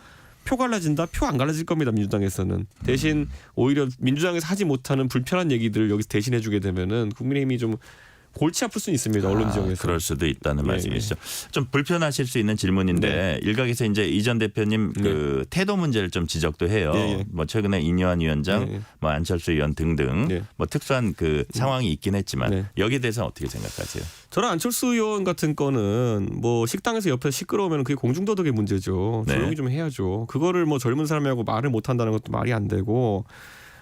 표 갈라진다? 표 안 갈라질 겁니다. 민주당에서는. 대신 오히려 민주당에서 하지 못하는 불편한 얘기들을 여기서 대신해 주게 되면은 국민의힘이 좀 골치 아플 수는 있습니다. 언론 지형에서. 그럴 수도 있다는 말씀이시죠. 좀 불편하실 수 있는 질문인데 일각에서 이제 이 전 대표님 그 태도 문제를 좀 지적도 해요. 뭐 최근에 이뇨한 위원장, 뭐 안철수 의원 등등 뭐 특수한 그 상황이 있긴 했지만 여기에 대해서는 어떻게 생각하세요? 저는 안철수 의원 같은 건은 뭐 식당에서 옆에 시끄러우면 그게 공중도덕의 문제죠. 조용히 좀 해야죠. 그거를 뭐 젊은 사람하고 말을 못 한다는 것도 말이 안 되고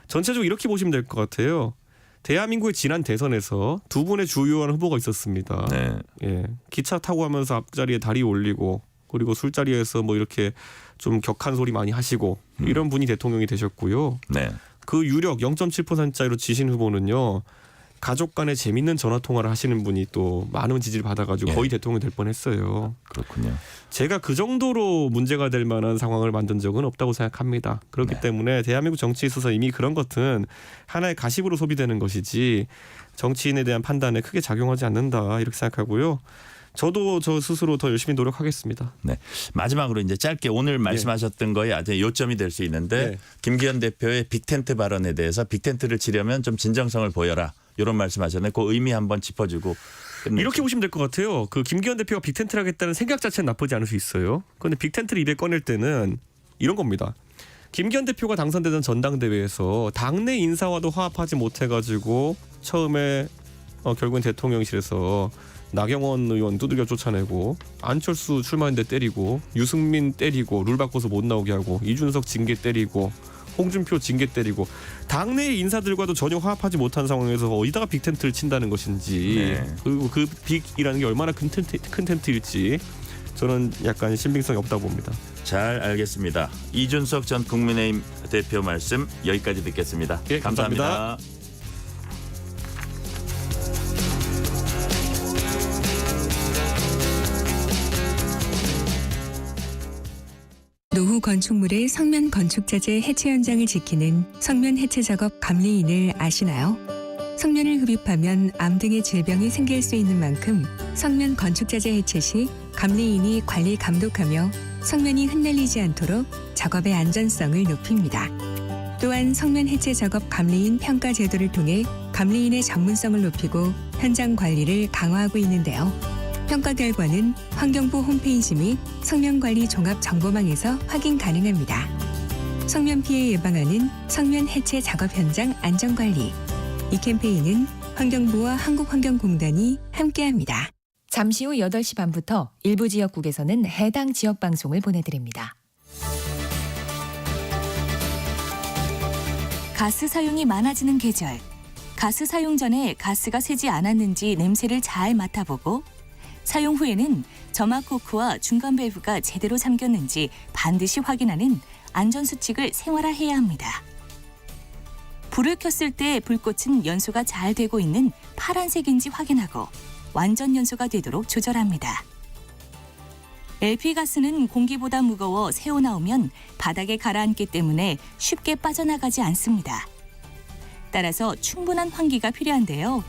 전체적으로 이렇게 보시면 될 것 같아요. 대한민국의 지난 대선에서 두 분의 주요한 후보가 있었습니다. 기차 타고 가면서 앞자리에 다리 올리고 그리고 술자리에서 뭐 이렇게 좀 격한 소리 많이 하시고 이런 분이 대통령이 되셨고요. 그 유력 0.7%짜리로 지신 후보는요. 가족 간에 재밌는 전화 통화를 하시는 분이 또 많은 지지를 받아가지고 거의 대통령이 될 뻔했어요. 그렇군요. 제가 그 정도로 문제가 될 만한 상황을 만든 적은 없다고 생각합니다. 그렇기 때문에 대한민국 정치에 있어서 이미 그런 것은 하나의 가십으로 소비되는 것이지 정치인에 대한 판단에 크게 작용하지 않는다 이렇게 생각하고요. 저도 저 스스로 더 열심히 노력하겠습니다. 네. 마지막으로 이제 짧게 오늘 말씀하셨던 거에 아주 요점이 될 수 있는데 김기현 대표의 빅텐트 발언에 대해서 빅텐트를 치려면 좀 진정성을 보여라. 이런 말씀하셨는데 그 의미 한번 짚어주고 이렇게 보시면 될 것 같아요. 그 김기현 대표가 빅텐트를 하겠다는 생각 자체는 나쁘지 않을 수 있어요. 그런데 빅텐트를 입에 꺼낼 때는 이런 겁니다. 김기현 대표가 당선되던 전당대회에서 당내 인사와도 화합하지 못해가지고 처음에 결국엔 대통령실에서 나경원 의원 두들겨 쫓아내고 안철수 출마했는데 때리고 유승민 때리고 룰 바꿔서 못 나오게 하고 이준석 징계 때리고 홍준표 징계 때리고 당내 인사들과도 전혀 화합하지 못한 상황에서 어디다가 빅텐트를 친다는 것인지 그리고 그 빅이라는 게 얼마나 큰 텐트일지 저는 약간 신빙성이 없다고 봅니다. 잘 알겠습니다. 이준석 전 국민의힘 대표 말씀 여기까지 듣겠습니다. 감사합니다. 노후 건축물의 성면 건축자재 해체 현장을 지키는 성면 해체 작업 감리인을 아시나요? 성면을 흡입하면 암 등의 질병이 생길 수 있는 만큼 성면 건축자재 해체 시 감리인이 관리 감독하며 성면이 흩날리지 않도록 작업의 안전성을 높입니다. 또한 성면 해체 작업 감리인 평가 제도를 통해 감리인의 전문성을 높이고 현장 관리를 강화하고 있는데요. 평가 결과는 환경부 홈페이지 및 성면관리 종합정보망에서 확인 가능합니다. 성면 피해 예방하는 성면 해체 작업 현장 안전관리. 이 캠페인은 환경부와 한국환경공단이 함께합니다. 잠시 후 8시 반부터 일부 지역국에서는 해당 지역 방송을 보내드립니다. 가스 사용이 많아지는 계절. 가스 사용 전에 가스가 새지 않았는지 냄새를 잘 맡아보고 사용 후에는 점막 코크와 중간 밸브가 제대로 잠겼는지 반드시 확인하는 안전수칙을 생활화해야 합니다. 불을 켰을 때 불꽃은 연소가 잘 되고 있는 파란색인지 확인하고 완전 연소가 되도록 조절합니다. LP가스는 공기보다 무거워 새어나오면 바닥에 가라앉기 때문에 쉽게 빠져나가지 않습니다. 따라서 충분한 환기가 필요한데요.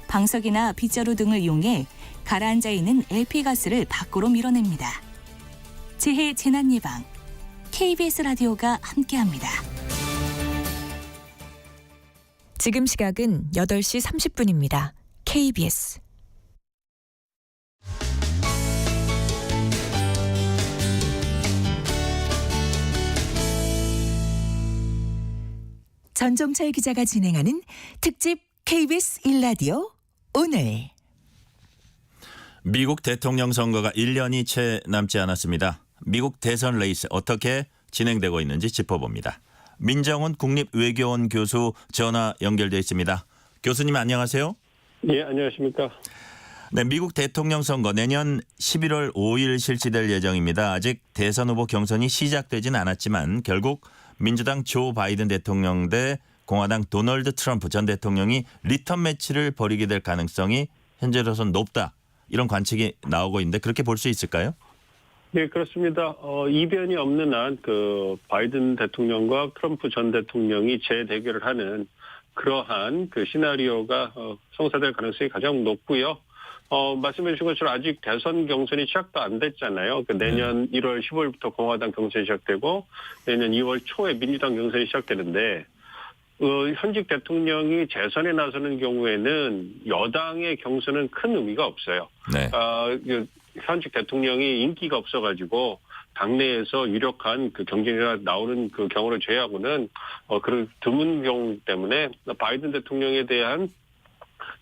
방석이나 빗자루 등을 이용해 가라앉아 있는 LP가스를 밖으로 밀어냅니다. 재해 재난 예방, KBS 라디오가 함께합니다. 지금 시각은 8시 30분입니다. KBS 전종철 기자가 진행하는 특집 KBS 1라디오 오늘. 미국 대통령 선거가 1년이 채 남지 않았습니다. 미국 대선 레이스 어떻게 진행되고 있는지 짚어봅니다. 민정훈 국립외교원 교수 전화 연결돼 있습니다. 교수님 안녕하세요. 예, 안녕하십니까. 네, 미국 대통령 선거 내년 11월 5일 실시될 예정입니다. 아직 대선 후보 경선이 시작되진 않았지만 결국 민주당 조 바이든 대통령 대 공화당 도널드 트럼프 전 대통령이 리턴 매치를 벌이게 될 가능성이 현재로서는 높다. 이런 관측이 나오고 있는데 그렇게 볼 수 있을까요? 네, 그렇습니다. 이변이 없는 한 그 바이든 대통령과 트럼프 전 대통령이 재대결을 하는 그러한 그 시나리오가 성사될 가능성이 가장 높고요. 말씀해 주신 것처럼 아직 대선 경선이 시작도 안 됐잖아요. 그 내년 1월 15일부터 공화당 경선이 시작되고 내년 2월 초에 민주당 경선이 시작되는데 현직 대통령이 재선에 나서는 경우에는 여당의 경선은 큰 의미가 없어요. 네. 현직 대통령이 인기가 없어가지고 당내에서 유력한 그 경쟁자가 나오는 그 경우를 제외하고는 그런 드문 경우 때문에 바이든 대통령에 대한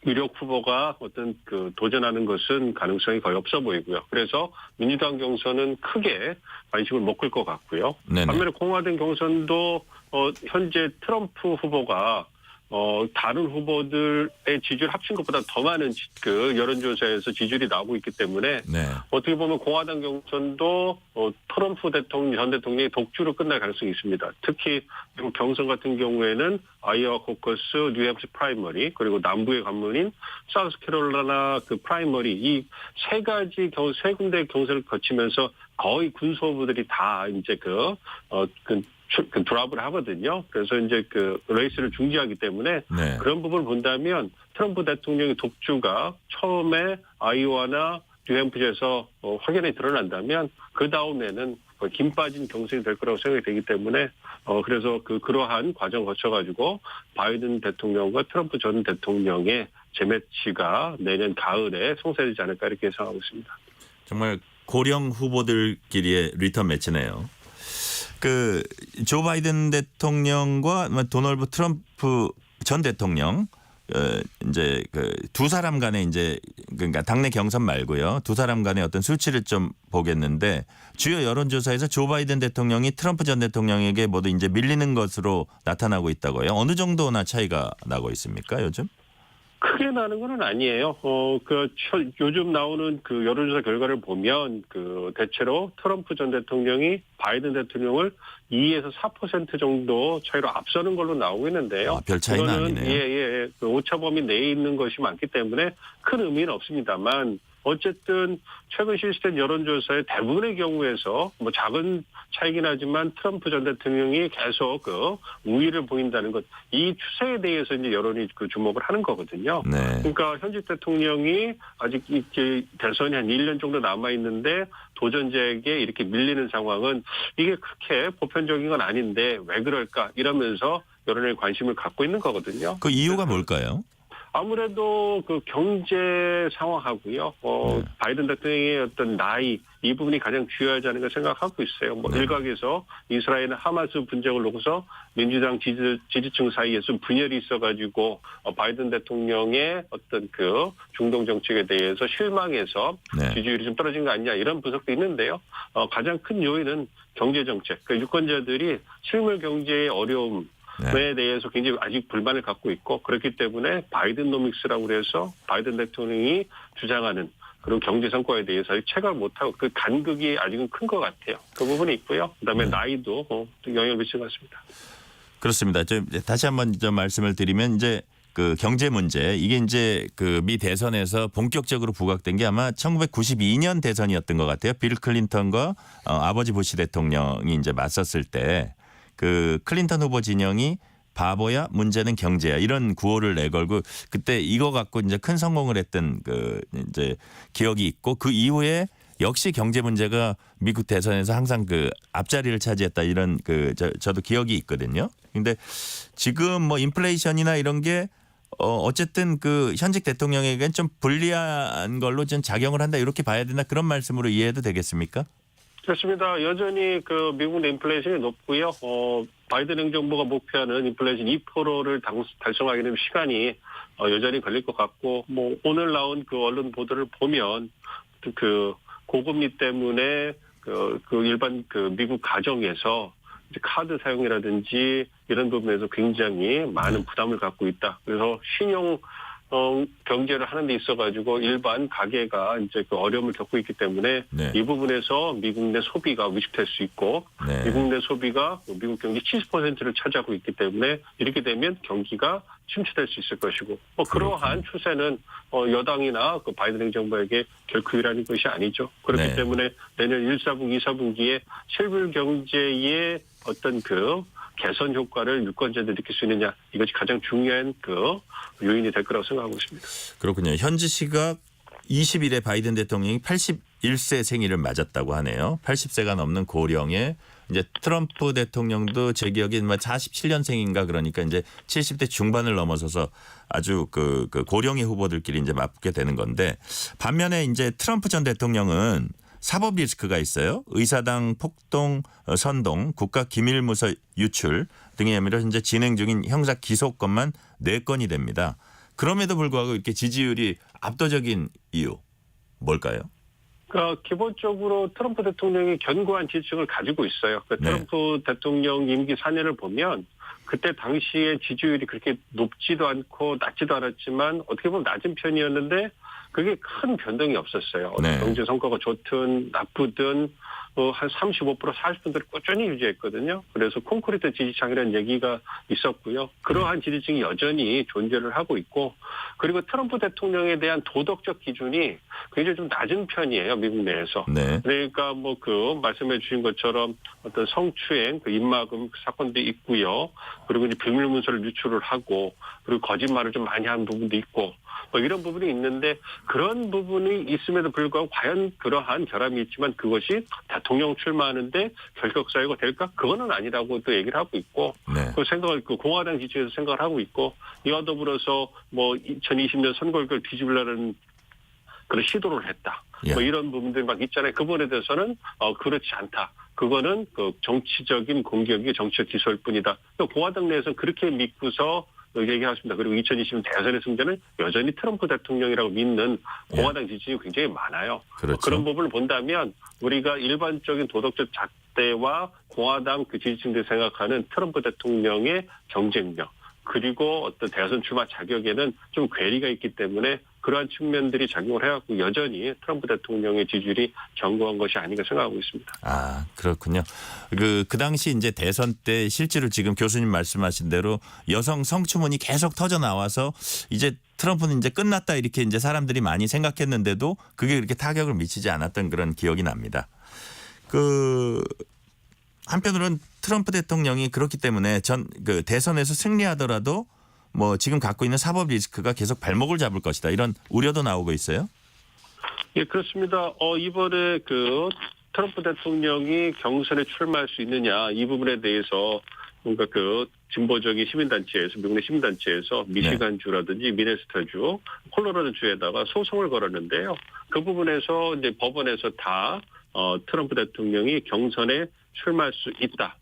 유력 후보가 어떤 그 도전하는 것은 가능성이 거의 없어 보이고요. 그래서 민주당 경선은 크게 관심을 못 끌 것 같고요. 네네. 반면에 공화당 경선도 현재 트럼프 후보가 다른 후보들의 지지율 합친 것보다 더 많은 그 여론조사에서 지지율이 나오고 있기 때문에 네. 어떻게 보면 공화당 경선도 트럼프 전 대통령이 독주로 끝날 가능성이 있습니다. 특히 미국 경선 같은 경우에는 아이오와 코커스, 뉴햄스 프라이머리 그리고 남부의 관문인 사우스캐롤라이나 그 프라이머리 이 세 군데 경선을 거치면서 거의 군수 후보들이 다 이제 그 드랍을 하거든요. 그래서 이제 그 레이스를 중지하기 때문에 네. 그런 부분을 본다면 트럼프 대통령의 독주가 처음에 아이오와나 뉴햄프주에서 확연히 드러난다면 그 다음에는 김 빠진 경선이 될 거라고 생각이 되기 때문에 그래서 그러한 과정 거쳐가지고 바이든 대통령과 트럼프 전 대통령의 재매치가 내년 가을에 성사되지 않을까 이렇게 예상하고 있습니다. 정말 고령 후보들끼리의 리턴 매치네요. 그 조 바이든 대통령과 도널드 트럼프 전 대통령 이제 그 두 사람 간의 이제 그러니까 당내 경선 말고요. 두 사람 간의 어떤 수치를 좀 보겠는데 주요 여론조사에서 조 바이든 대통령이 트럼프 전 대통령에게 모두 이제 밀리는 것으로 나타나고 있다고요. 어느 정도나 차이가 나고 있습니까, 요즘? 크게 나는 건 아니에요. 요즘 나오는 그 여론조사 결과를 보면 대체로 트럼프 전 대통령이 바이든 대통령을 2에서 4% 정도 차이로 앞서는 걸로 나오고 있는데요. 별 차이는 아니네요. 그 오차범위 내에 있는 것이 많기 때문에 큰 의미는 없습니다만 어쨌든 최근 실시된 여론조사의 대부분의 경우에서 뭐 작은 차이긴 하지만 트럼프 전 대통령이 계속 우위를 보인다는 것, 이 추세에 대해서 이제 여론이 주목을 하는 거거든요. 네. 그러니까 현직 대통령이 아직 이제 대선이 한 1년 정도 남아 있는데 도전자에게 이렇게 밀리는 상황은 이게 그렇게 보편적인 건 아닌데 왜 그럴까 이러면서 여론에 관심을 갖고 있는 거거든요. 그 이유가 뭘까요? 아무래도 그 경제 상황하고요. 바이든 대통령의 어떤 나이 이 부분이 가장 중요하지 않은가 생각하고 있어요. 뭐 일각에서 이스라엘 하마스 분쟁을 놓고서 민주당 지지층 사이에서 분열이 있어가지고 바이든 대통령의 어떤 그 중동 정책에 대해서 실망해서 지지율이 좀 떨어진 거 아니냐 이런 분석도 있는데요. 가장 큰 요인은 경제 정책. 그 유권자들이 실물 경제의 어려움 에 대해서 굉장히 아직 불만을 갖고 있고 그렇기 때문에 바이든노믹스라고 그래서 바이든 대통령이 주장하는 그런 경제 성과에 대해서 체감을 못하고 그 간극이 아직은 큰 것 같아요. 그 부분이 있고요. 그다음에 나이도 영향을 미치는 것 같습니다. 그렇습니다. 다시 한번 좀 말씀을 드리면 이제 그 경제 문제 이게 이제 그 미 대선에서 본격적으로 부각된 게 아마 1992년 대선이었던 것 같아요. 빌 클린턴과 아버지 부시 대통령이 이제 맞섰을 때 그 클린턴 후보 진영이 바보야 문제는 경제야 이런 구호를 내걸고 그때 이거 갖고 이제 큰 성공을 했던 그 이제 기억이 있고 그 이후에 역시 경제 문제가 미국 대선에서 항상 그 앞자리를 차지했다 이런 그 저도 기억이 있거든요. 근데 지금 뭐 인플레이션이나 이런 게 어쨌든 그 현직 대통령에겐 좀 불리한 걸로 좀 작용을 한다 이렇게 봐야 된다 그런 말씀으로 이해해도 되겠습니까? 그렇습니다. 여전히 그 미국 내 인플레이션이 높고요. 바이든 행정부가 목표하는 인플레이션 2%를 달성하기는 시간이 여전히 걸릴 것 같고 뭐 오늘 나온 그 언론 보도를 보면 그 고금리 때문에 그 일반 그 미국 가정에서 이제 카드 사용이라든지 이런 부분에서 굉장히 많은 부담을 갖고 있다. 그래서 신용 경제를 하는 데 있어가지고 일반 가게가 이제 그 어려움을 겪고 있기 때문에 이 부분에서 미국 내 소비가 위축될 수 있고 미국 내 소비가 미국 경제 70%를 차지하고 있기 때문에 이렇게 되면 경기가 침체될 수 있을 것이고 그러한 추세는 여당이나 그 바이든 행정부에게 결코 유리한 것이 아니죠. 그렇기 때문에 내년 1사분기, 2사분기에 실물 경제의 어떤 그 개선 효과를 유권자들이 느낄 수 있느냐 이것이 가장 중요한 그 요인이 될 거라고 생각하고 있습니다. 그렇군요. 현지 시각 20일에 바이든 대통령이 81세 생일을 맞았다고 하네요. 80세가 넘는 고령에 이제 트럼프 대통령도 제 기억에 47년생인가 그러니까 이제 70대 중반을 넘어서서 아주 그 고령의 후보들끼리 이제 맞붙게 되는 건데 반면에 이제 트럼프 전 대통령은 사법 리스크가 있어요. 의사당 폭동, 선동, 국가 기밀문서 유출 등의 혐의로 현재 진행 중인 형사 기소건만 4건이 됩니다. 그럼에도 불구하고 이렇게 지지율이 압도적인 이유 뭘까요? 기본적으로 트럼프 대통령이 견고한 지지층을 가지고 있어요. 트럼프 대통령 임기 4년을 보면 그때 당시에 지지율이 그렇게 높지도 않고 낮지도 않았지만 어떻게 보면 낮은 편이었는데 그게 큰 변동이 없었어요. 경제 성과가 좋든 나쁘든 한 35% 40%를 꾸준히 유지했거든요. 그래서 콘크리트 지지층이라는 얘기가 있었고요. 그러한 지지층이 여전히 존재를 하고 있고 그리고 트럼프 대통령에 대한 도덕적 기준이 굉장히 좀 낮은 편이에요. 미국 내에서. 그러니까 뭐 그 말씀해 주신 것처럼 어떤 성추행, 그 입막음 사건도 있고요. 그리고 이제 비밀문서를 유출을 하고 그리고 거짓말을 좀 많이 하는 부분도 있고 뭐 이런 부분이 있는데 그런 부분이 있음에도 불구하고 과연 그러한 결함이 있지만 그것이 대통령 출마하는데 결격사유가 될까? 그거는 아니라고 또 얘기를 하고 있고 그 생각을 그 공화당 지지에서 생각을 하고 있고 이와 더불어서 뭐 2020년 선거 결과를 뒤집으려는 그런 시도를 했다. 뭐 이런 부분들이 막 있잖아요. 그 부분에 대해서는 그렇지 않다. 그거는 그 정치적인 공격이 정치적 기소일 뿐이다. 공화당 내에서는 그렇게 믿고서 얘기하십니다. 그리고 2020년 대선의 승자는 여전히 트럼프 대통령이라고 믿는 공화당 지지층이 굉장히 많아요. 그런 부분을 본다면 우리가 일반적인 도덕적 잣대와 공화당 그 지지층들이 생각하는 트럼프 대통령의 경쟁력 그리고 어떤 대선 출마 자격에는 좀 괴리가 있기 때문에 그러한 측면들이 작용을 해갖고 여전히 트럼프 대통령의 지지율이 견고한 것이 아닌가 생각하고 있습니다. 아, 그렇군요. 그 당시 이제 대선 때 실제로 지금 교수님 말씀하신 대로 여성 성추문이 계속 터져 나와서 이제 트럼프는 이제 끝났다 이렇게 이제 사람들이 많이 생각했는데도 그게 그렇게 타격을 미치지 않았던 그런 기억이 납니다. 한편으로는 트럼프 대통령이 그렇기 때문에 그 대선에서 승리하더라도 뭐 지금 갖고 있는 사법 리스크가 계속 발목을 잡을 것이다 이런 우려도 나오고 있어요. 예, 그렇습니다. 이번에 그 트럼프 대통령이 경선에 출마할 수 있느냐 이 부분에 대해서 뭔가 그 진보적인 시민단체에서 미국 내 시민단체에서 미시간주라든지 미네소타주, 콜로라도주에다가 소송을 걸었는데요. 그 부분에서 이제 법원에서 다 트럼프 대통령이 경선에 출마할 수 있다.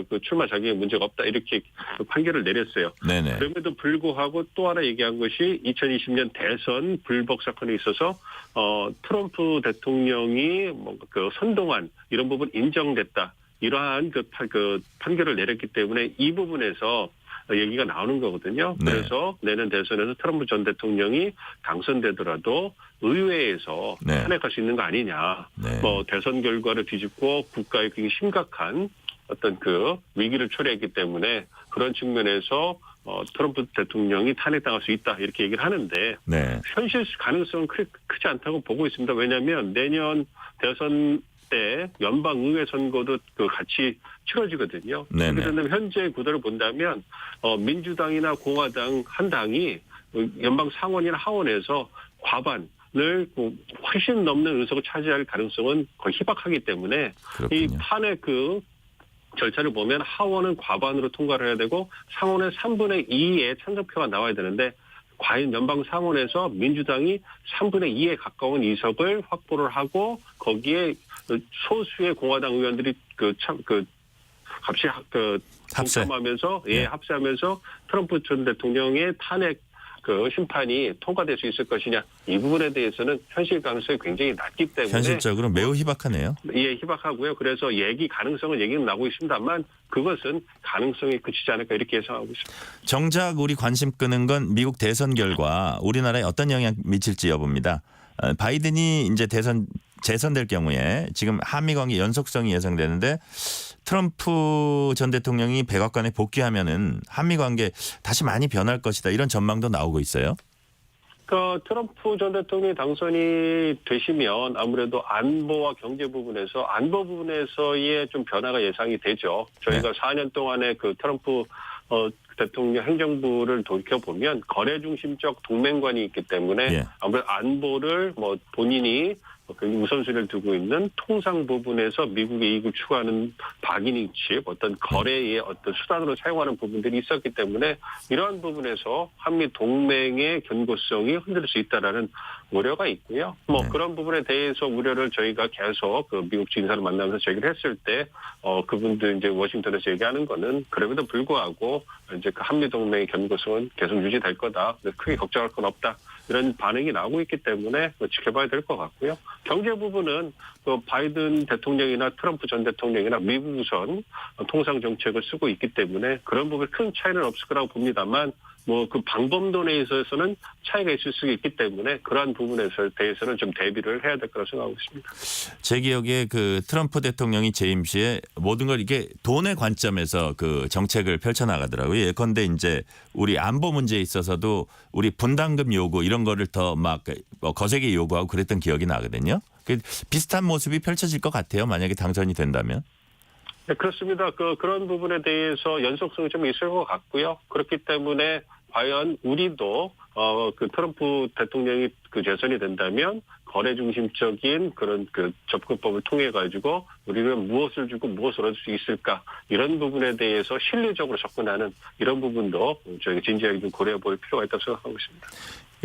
그 출마 자격에 문제가 없다. 이렇게 판결을 내렸어요. 네네. 그럼에도 불구하고 또 하나 얘기한 것이 2020년 대선 불복 사건에 있어서 트럼프 대통령이 뭔가 그 선동한 이런 부분 인정됐다. 이러한 그 판결을 내렸기 때문에 이 부분에서 얘기가 나오는 거거든요. 네. 그래서 내년 대선에서 트럼프 전 대통령이 당선되더라도 의회에서 네. 탄핵할 수 있는 거 아니냐. 네. 뭐 대선 결과를 뒤집고 국가에 굉장히 심각한 어떤 그 위기를 초래했기 때문에 그런 측면에서 트럼프 대통령이 탄핵당할 수 있다 이렇게 얘기를 하는데 네. 현실 가능성은 크지 않다고 보고 있습니다. 왜냐하면 내년 대선 때 연방의회 선거도 그 같이 치러지거든요. 네네. 그런데 현재 구도를 본다면 민주당이나 공화당 한 당이 연방 상원이나 하원에서 과반을 훨씬 넘는 의석을 차지할 가능성은 거의 희박하기 때문에 그렇군요. 이 탄핵 그 절차를 보면 하원은 과반으로 통과를 해야 되고 상원은 3분의 2의 찬성표가 나와야 되는데 과연 연방 상원에서 민주당이 3분의 2에 가까운 의석을 확보를 하고 거기에 소수의 공화당 의원들이 합세하면서 합세하면서 트럼프 전 대통령의 탄핵 그 심판이 통과될 수 있을 것이냐 이 부분에 대해서는 현실 가능성이 굉장히 낮기 때문에 현실적으로 매우 희박하네요. 예, 희박하고요. 그래서 얘기는 나오고 있습니다만 그것은 가능성이 그치지 않을까 이렇게 예상하고 있습니다. 정작 우리 관심 끄는 건 미국 대선 결과 우리나라에 어떤 영향 미칠지 여부입니다. 바이든이 이제 재선될 경우에 지금 한미 관계 연속성이 예상되는데 트럼프 전 대통령이 백악관에 복귀하면은 한미 관계 다시 많이 변할 것이다 이런 전망도 나오고 있어요. 트럼프 전 대통령이 당선이 되시면 아무래도 안보와 경제 부분에서 안보 부분에서의 좀 변화가 예상이 되죠. 저희가 4년 동안의 그 트럼프 대통령 행정부를 돌이켜보면 거래 중심적 동맹관이 있기 때문에 아무래도 안보를 뭐 본인이 우선순위를 두고 있는 통상 부분에서 미국의 이익을 추구하는 박인이치 어떤 거래의 어떤 수단으로 사용하는 부분들이 있었기 때문에 이러한 부분에서 한미 동맹의 견고성이 흔들릴 수 있다라는 우려가 있고요. 뭐 그런 부분에 대해서 우려를 저희가 계속 그 미국 인사를 만나면서 제기를 했을 때 그분들 이제 워싱턴에서 얘기하는 거는 그럼에도 불구하고 이제 그 한미 동맹의 견고성은 계속 유지될 거다. 크게 걱정할 건 없다. 이런 반응이 나오고 있기 때문에 지켜봐야 될 것 같고요. 경제 부분은 바이든 대통령이나 트럼프 전 대통령이나 미국 우선 통상 정책을 쓰고 있기 때문에 그런 부분에 큰 차이는 없을 거라고 봅니다만 뭐 그 방법론에 있어서는 차이가 있을 수 있기 때문에 그러한 부분에 대해서는 좀 대비를 해야 될 거라고 생각하고 있습니다. 제 기억에 그 트럼프 대통령이 재임 시에 모든 걸 이게 돈의 관점에서 그 정책을 펼쳐나가더라고요. 예컨대 이제 우리 안보 문제에 있어서도 우리 분담금 요구 이런 거를 더 막 거세게 요구하고 그랬던 기억이 나거든요. 비슷한 모습이 펼쳐질 것 같아요. 만약에 당선이 된다면. 네, 그렇습니다. 그런 부분에 대해서 연속성이 좀 있을 것 같고요. 그렇기 때문에 과연 우리도 그 트럼프 대통령이 그 재선이 된다면 거래 중심적인 그런 그 접근법을 통해 가지고 우리는 무엇을 주고 무엇을 얻을 수 있을까 이런 부분에 대해서 실리적으로 접근하는 이런 부분도 저희 진지하게 좀 고려해 볼 필요가 있다고 생각하고 있습니다.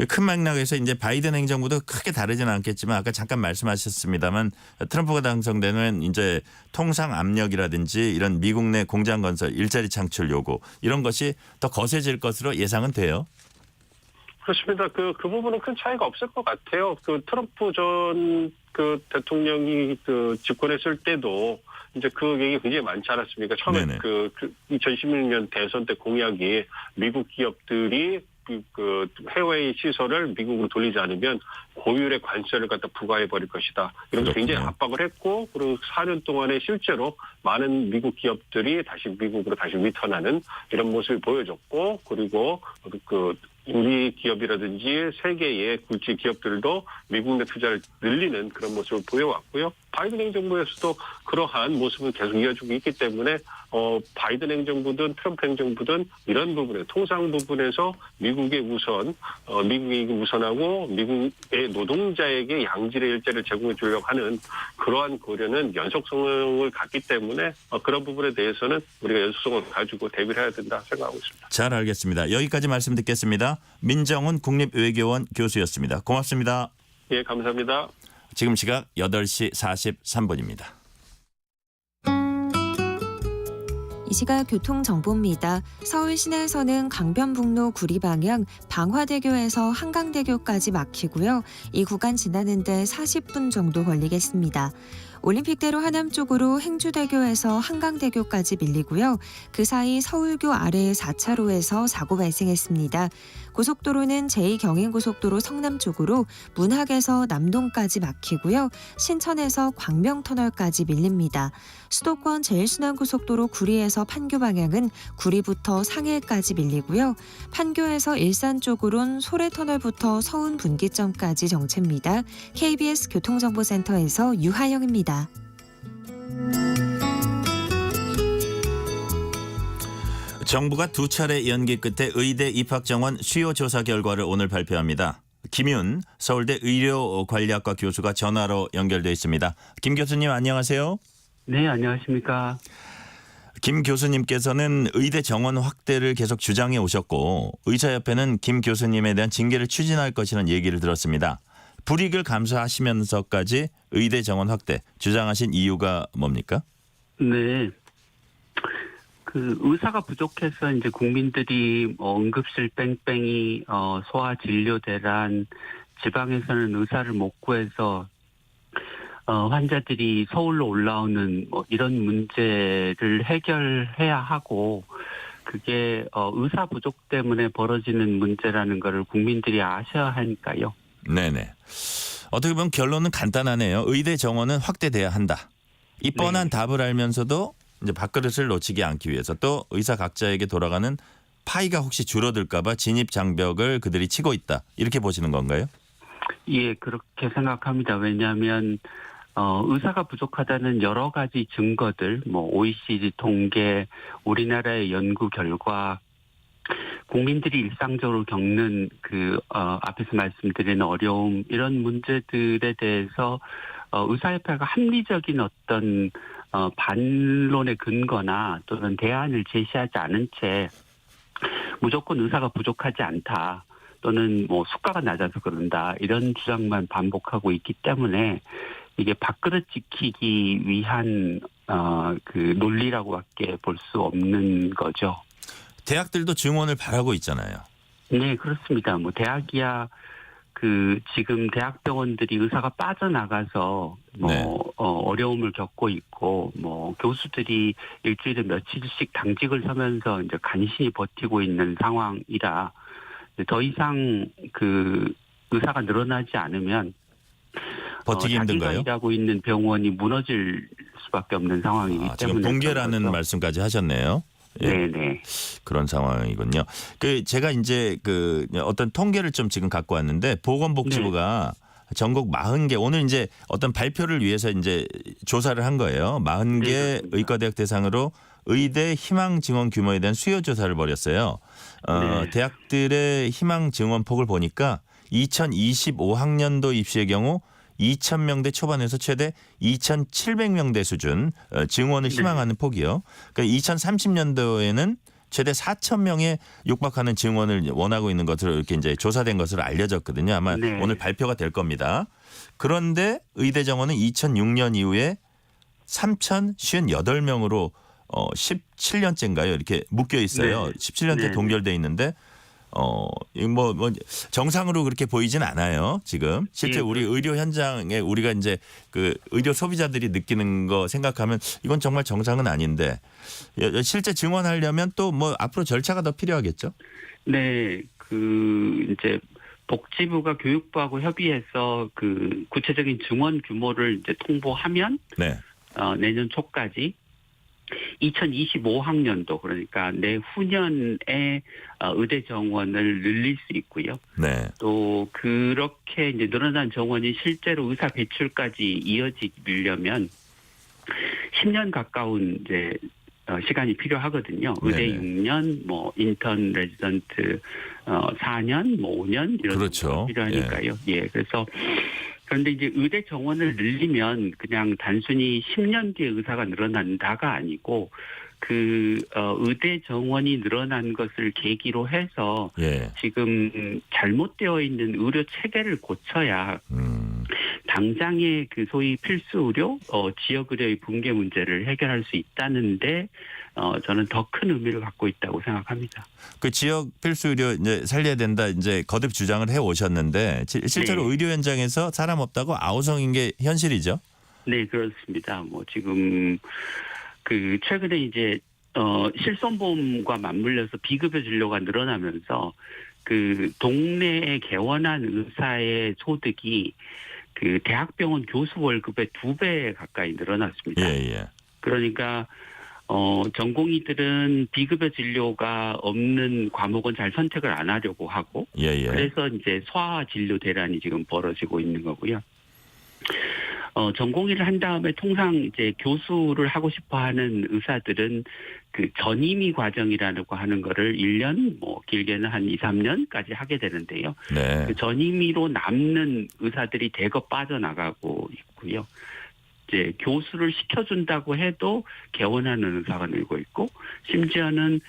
큰 맥락에서 이제 바이든 행정부도 크게 다르지는 않겠지만 아까 잠깐 말씀하셨습니다만 트럼프가 당선되면 이제 통상 압력이라든지 이런 미국 내 공장 건설, 일자리 창출 요구 이런 것이 더 거세질 것으로 예상은 돼요. 그렇습니다. 그 부분은 큰 차이가 없을 것 같아요. 그 트럼프 전 그 대통령이 그 집권했을 때도 이제 그 얘기 굉장히 많지 않았습니까? 처음에 그 2016년 대선 때 공약이 미국 기업들이 그 해외의 시설을 미국으로 돌리지 않으면 고율의 관세를 갖다 부과해 버릴 것이다. 이런 거 굉장히 압박을 했고 그리고 4년 동안에 실제로 많은 미국 기업들이 다시 미국으로 다시 리턴하는 이런 모습을 보여줬고 그리고 그 우리 기업이라든지 세계의 굴지 기업들도 미국 내 투자를 늘리는 그런 모습을 보여왔고요. 바이든 행정부에서도 그러한 모습을 계속 이어주고 있기 때문에 바이든 행정부든 트럼프 행정부든 이런 부분에 통상 부분에서 미국이 우선하고 미국의 노동자에게 양질의 일자리를 제공해 주려고 하는 그러한 고려는 연속성을 갖기 때문에 그런 부분에 대해서는 우리가 연속성을 가지고 대비를 해야 된다 생각하고 있습니다. 잘 알겠습니다. 여기까지 말씀 듣겠습니다. 민정훈 국립외교원 교수였습니다. 고맙습니다. 예, 감사합니다. 지금 시각 8시 43분입니다. 이 시각 교통정보입니다. 서울 시내에서는 강변북로 구리 방향 방화대교에서 한강대교까지 막히고요. 이 구간 지나는데 40분 정도 걸리겠습니다. 올림픽대로 하남 쪽으로 행주대교에서 한강대교까지 밀리고요. 그 사이 서울교 아래 4차로에서 사고 발생했습니다. 고속도로는 제2경인고속도로 성남 쪽으로 문학에서 남동까지 막히고요. 신천에서 광명터널까지 밀립니다. 수도권 제1순환고속도로 구리에서 판교 방향은 구리부터 상해까지 밀리고요. 판교에서 일산 쪽으론 소래터널부터 서운 분기점까지 정체입니다. KBS 교통정보센터에서 유하영입니다. 정부가 2차례 연기 끝에 의대 입학 정원 수요 조사 결과를 오늘 발표합니다. 김윤 서울대 의료관리학과 교수가 전화로 연결돼 있습니다. 김 교수님 안녕하세요. 네, 안녕하십니까. 김 교수님께서는 의대 정원 확대를 계속 주장해 오셨고 의사협회는 김 교수님에 대한 징계를 추진할 것이라는 얘기를 들었습니다. 불이익을 감수하시면서까지 의대 정원 확대 주장하신 이유가 뭡니까? 네. 의사가 부족해서 이제 국민들이 응급실 뺑뺑이 소아 진료 대란 지방에서는 의사를 못 구해서 환자들이 서울로 올라오는 이런 문제를 해결해야 하고 그게 의사 부족 때문에 벌어지는 문제라는 것을 국민들이 아셔야 하니까요. 네네. 어떻게 보면 결론은 간단하네요. 의대 정원은 확대돼야 한다. 이 뻔한 답을 알면서도 이제 밥그릇을 놓치지 않기 위해서 또 의사 각자에게 돌아가는 파이가 혹시 줄어들까 봐 진입 장벽을 그들이 치고 있다. 이렇게 보시는 건가요? 예, 그렇게 생각합니다. 왜냐하면 의사가 부족하다는 여러 가지 증거들, OECD 통계, 우리나라의 연구 결과, 국민들이 일상적으로 겪는 앞에서 말씀드린 어려움, 이런 문제들에 대해서 의사협회가 합리적인 어떤 반론의 근거나 또는 대안을 제시하지 않은 채 무조건 의사가 부족하지 않다 또는 수가가 낮아서 그런다 이런 주장만 반복하고 있기 때문에 이게 밥그릇 지키기 위한 논리라고밖에 볼 수 없는 거죠. 대학들도 증원을 바라고 있잖아요. 네, 그렇습니다. 대학이야 지금 대학병원들이 의사가 빠져나가서 어려움을 겪고 있고 교수들이 일주일에 며칠씩 당직을 서면서 이제 간신히 버티고 있는 상황이라 더 이상 의사가 늘어나지 않으면 버티기 힘든가요? 자기가 일하고 있는 병원이 무너질 수밖에 없는 상황이기 때문에 지금 붕괴라는 말씀까지 하셨네요. 예. 네네. 그런 상황이군요. 제가 이제 어떤 통계를 좀 지금 갖고 왔는데 보건복지부가 전국 40개 오늘 이제 어떤 발표를 위해서 이제 조사를 한 거예요. 40개 의과대학 대상으로 의대 희망 증원 규모에 대한 수요 조사를 벌였어요. 대학들의 희망 증원 폭을 보니까 2025학년도 입시의 경우 2,000명대 초반에서 최대 2,700명대 수준 증원을 희망하는 폭이요. 그러니까 2030년도에는 최대 4,000명에 육박하는 증원을 원하고 있는 것으로 이렇게 이제 조사된 것으로 알려졌거든요. 아마 오늘 발표가 될 겁니다. 그런데 의대 정원은 2006년 이후에 3,058명으로 17년째인가요? 이렇게 묶여 있어요. 17년째 동결돼 있는데 정상으로 그렇게 보이진 않아요. 지금 실제 우리 의료 현장에 우리가 이제 의료 소비자들이 느끼는 거 생각하면 이건 정말 정상은 아닌데 실제 증원하려면 또 앞으로 절차가 더 필요하겠죠? 네, 이제 복지부가 교육부하고 협의해서 구체적인 증원 규모를 이제 통보하면 내년 초까지 2025학년도 그러니까 내후년에 의대 정원을 늘릴 수 있고요. 또 그렇게 이제 늘어난 정원이 실제로 의사 배출까지 이어지려면 10년 가까운 이제 시간이 필요하거든요. 의대 네네. 6년, 뭐 인턴 레지던트 4년, 뭐 5년 이런 그렇죠. 필요하니까요. 예. 그래서 그런데 이제 의대 정원을 늘리면 그냥 단순히 10년 뒤에 의사가 늘어난다가 아니고 의대 정원이 늘어난 것을 계기로 해서 예. 지금 잘못되어 있는 의료 체계를 고쳐야 당장의 그 소위 필수 의료, 지역 의료의 붕괴 문제를 해결할 수 있다는데 저는 더 큰 의미를 갖고 있다고 생각합니다. 그 지역 필수 의료 이제 살려야 된다 이제 거듭 주장을 해 오셨는데 실제로 네. 의료 현장에서 사람 없다고 아우성인 게 현실이죠? 네, 그렇습니다. 뭐 지금 그 최근에 이제 실손보험과 맞물려서 비급여 진료가 늘어나면서 그 동네에 개원한 의사의 소득이 그 대학병원 교수 월급의 2배 가까이 늘어났습니다. 예. 그러니까 전공의들은 비급여 진료가 없는 과목은 잘 선택을 안 하려고 하고 예. 그래서 이제 소아 진료 대란이 지금 벌어지고 있는 거고요. 전공의를 한 다음에 통상 이제 교수를 하고 싶어 하는 의사들은 그 전임의 과정이라고 하는 거를 1년, 뭐 길게는 한 2, 3년까지 하게 되는데요. 네. 그 전임의로 남는 의사들이 대거 빠져나가고 있고요. 이제 교수를 시켜준다고 해도 개원하는 의사가 늘고 있고 심지어는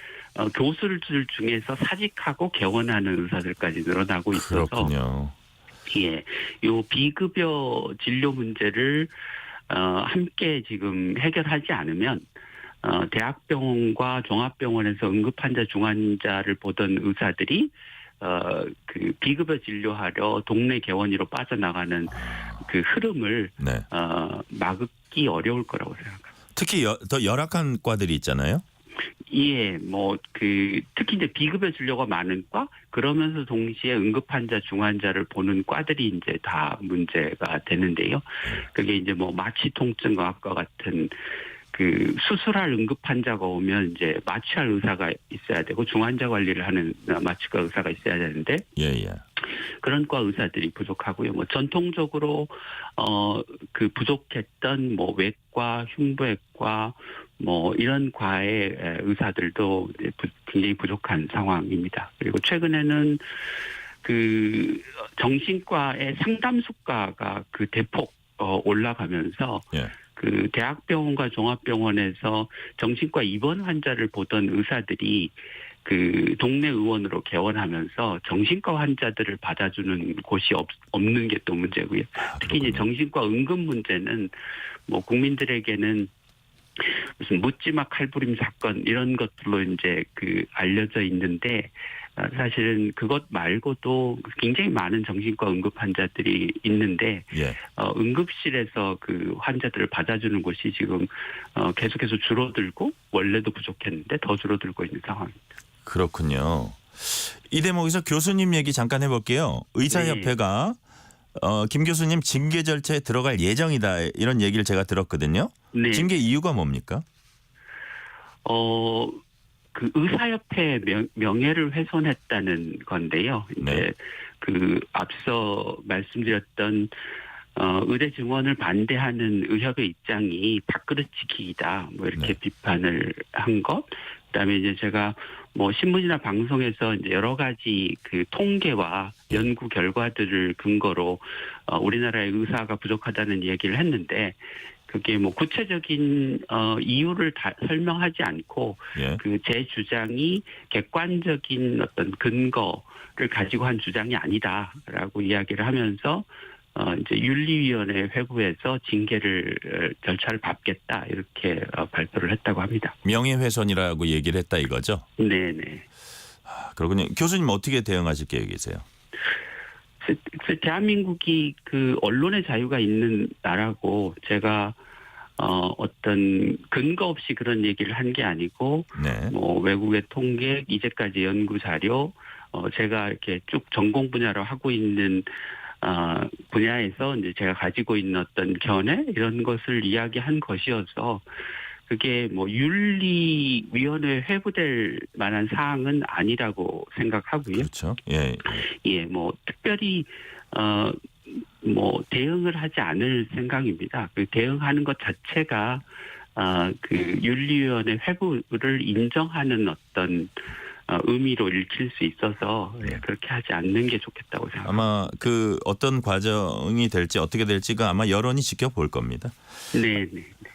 교수들 중에서 사직하고 개원하는 의사들까지 늘어나고 있어서 그렇군요. 예, 요 비급여 진료 문제를 함께 지금 해결하지 않으면 대학병원과 종합병원에서 응급환자 중환자를 보던 의사들이 그 비급여 진료하려 동네 개원이로 빠져나가는 그 흐름을 네. 막기 어려울 거라고 생각합니다. 특히 더 열악한 과들이 있잖아요. 예, 뭐 특히 이제 비급여 진료가 많은 과, 그러면서 동시에 응급환자 중환자를 보는 과들이 이제 다 문제가 되는데요. 그게 이제 뭐 마취통증과학과 같은 그 수술할 응급환자가 오면 이제 마취할 의사가 있어야 되고 중환자 관리를 하는 마취과 의사가 있어야 되는데 예. 그런 과 의사들이 부족하고요. 뭐 전통적으로 그 부족했던 뭐 외과, 흉부외과 뭐 이런 과의 의사들도 이제 굉장히 부족한 상황입니다. 그리고 최근에는 그 정신과의 상담수가가 그 대폭 올라가면서 예. 그 대학병원과 종합병원에서 정신과 입원 환자를 보던 의사들이 그 동네 의원으로 개원하면서 정신과 환자들을 받아주는 곳이 없는 게 또 문제고요. 특히 이제 정신과 응급 문제는 뭐 국민들에게는 무슨 묻지마 칼부림 사건 이런 것들로 이제 그 알려져 있는데 사실은 그것 말고도 굉장히 많은 정신과 응급 환자들이 있는데 예. 응급실에서 그 환자들을 받아주는 곳이 지금 계속해서 줄어들고 원래도 부족했는데 더 줄어들고 있는 상황입니다. 그렇군요. 이 대목에서 교수님 얘기 잠깐 해볼게요. 의사협회가 김 교수님 징계 절차에 들어갈 예정이다 이런 얘기를 제가 들었거든요. 네. 징계 이유가 뭡니까? 그 의사협회 명예를 훼손했다는 건데요. 네. 이제 그 앞서 말씀드렸던 의대 증원을 반대하는 의협의 입장이 밥그릇 지키기다. 뭐 이렇게 비판을 한 것. 그다음에 이제 제가 뭐 신문이나 방송에서 이제 여러 가지 그 통계와 연구 결과들을 근거로 우리나라의 의사가 부족하다는 얘기를 했는데 그게 뭐 구체적인 이유를 다 설명하지 않고 예. 그 제 주장이 객관적인 어떤 근거를 가지고 한 주장이 아니다라고 이야기를 하면서 이제 윤리위원회 회부에서 징계를 절차를 밟겠다 이렇게 발표를 했다고 합니다. 명예훼손이라고 얘기를 했다 이거죠? 네네. 그렇군요. 교수님 어떻게 대응하실 계획이세요? 대한민국이 그 언론의 자유가 있는 나라고 제가 어떤 근거 없이 그런 얘기를 한 게 아니고 네. 뭐 외국의 통계, 이제까지 연구 자료, 제가 이렇게 쭉 전공 분야로 하고 있는 분야에서 이제 제가 가지고 있는 어떤 견해 이런 것을 이야기한 것이어서 그게 뭐 윤리위원회 회부될 만한 사항은 아니라고 생각하고요. 그렇죠. 예. 예, 뭐 특별히 뭐 대응을 하지 않을 생각입니다. 그 대응하는 것 자체가 그 윤리위원회 회부를 인정하는 어떤 의미로 읽힐 수 있어서 그렇게 하지 않는 게 좋겠다고 생각합니다. 아마 그 어떤 과정이 될지 어떻게 될지가 아마 여론이 지켜볼 겁니다. 네.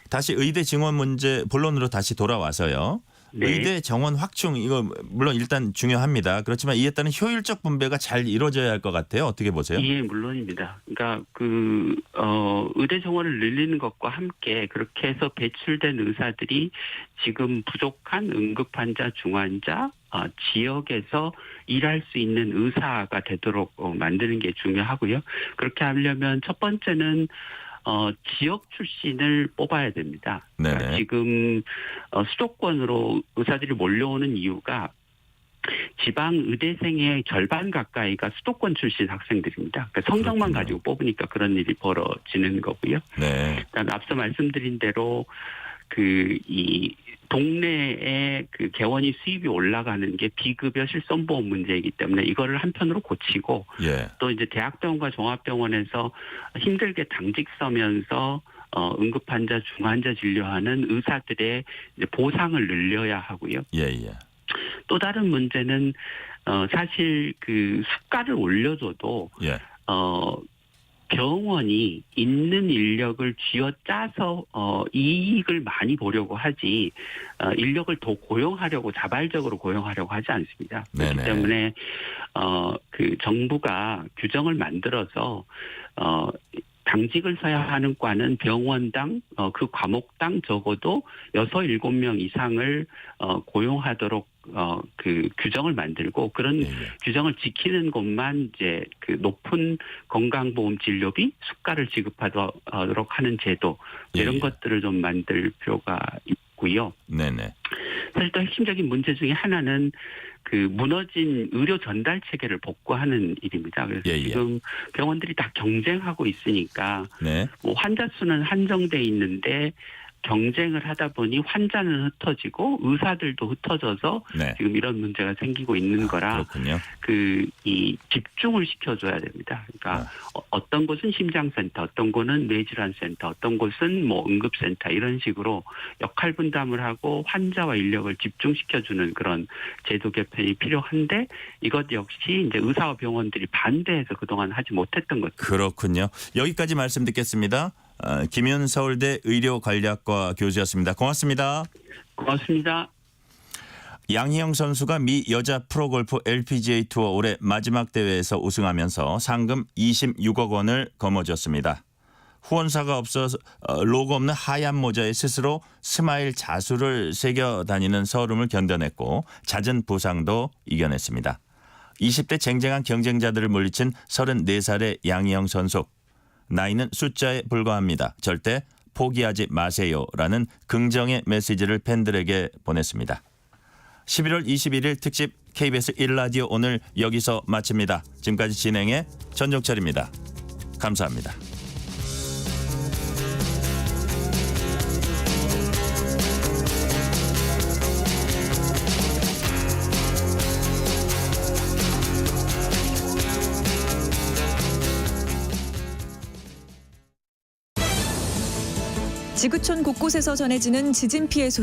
다시 의대 증원 문제 본론으로 다시 돌아와서요. 네. 의대 정원 확충 이거 물론 일단 중요합니다. 그렇지만 이에 따른 효율적 분배가 잘 이루어져야 할 것 같아요. 어떻게 보세요? 예, 물론입니다. 그러니까 의대 정원을 늘리는 것과 함께 그렇게 해서 배출된 의사들이 지금 부족한 응급 환자, 중환자 지역에서 일할 수 있는 의사가 되도록 만드는 게 중요하고요. 그렇게 하려면 첫 번째는 지역 출신을 뽑아야 됩니다. 그러니까 지금 수도권으로 의사들이 몰려오는 이유가 지방 의대생의 절반 가까이가 수도권 출신 학생들입니다. 그러니까 성적만 가지고 뽑으니까 그런 일이 벌어지는 거고요. 그다음에 앞서 말씀드린 대로 이 동네에 그 개원이 수입이 올라가는 게 비급여 실손보험 문제이기 때문에 이거를 한편으로 고치고 또 이제 대학병원과 종합병원에서 힘들게 당직 서면서 응급환자, 중환자 진료하는 의사들의 이제 보상을 늘려야 하고요. 또 다른 문제는 사실 그 수가를 올려줘도 병원이 있는 인력을 쥐어짜서 이익을 많이 보려고 하지 인력을 더 고용하려고 자발적으로 고용하려고 하지 않습니다. 그렇기 때문에 그 정부가 규정을 만들어서 당직을 서야 하는 과는 병원당 그 과목당 적어도 6, 7명 이상을 고용하도록 그 규정을 만들고 그런 규정을 지키는 곳만 이제 그 높은 건강보험 진료비 수가를 지급하도록 하는 제도 이런 것들을 좀 만들 필요가 있고요. 사실 또 핵심적인 문제 중에 하나는 그 무너진 의료 전달 체계를 복구하는 일입니다. 그래서 지금 병원들이 다 경쟁하고 있으니까 뭐 환자 수는 한정돼 있는데 경쟁을 하다 보니 환자는 흩어지고 의사들도 흩어져서 지금 이런 문제가 생기고 있는 거라 이 집중을 시켜줘야 됩니다. 그러니까 어떤 곳은 심장센터, 어떤 곳은 뇌질환센터, 어떤 곳은 뭐 응급센터 이런 식으로 역할 분담을 하고 환자와 인력을 집중시켜주는 그런 제도 개편이 필요한데 이것 역시 이제 의사와 병원들이 반대해서 그동안 하지 못했던 것. 그렇군요. 여기까지 말씀 듣겠습니다. 김윤 서울대 의료관리학과 교수였습니다. 고맙습니다. 고맙습니다. 양희영 선수가 미 여자 프로골프 LPGA 투어 올해 마지막 대회에서 우승하면서 상금 26억 원을 거머쥐었습니다. 후원사가 없어서 로고 없는 하얀 모자에 스스로 스마일 자수를 새겨 다니는 서름을 견뎌냈고 잦은 부상도 이겨냈습니다. 20대 쟁쟁한 경쟁자들을 물리친 34살의 양희영 선수. 나이는 숫자에 불과합니다. 절대 포기하지 마세요라는 긍정의 메시지를 팬들에게 보냈습니다. 11월 21일 특집 KBS 1라디오 오늘 여기서 마칩니다. 지금까지 진행의 전종철입니다. 감사합니다. 지구촌 곳곳에서 전해지는 지진 피해 소식.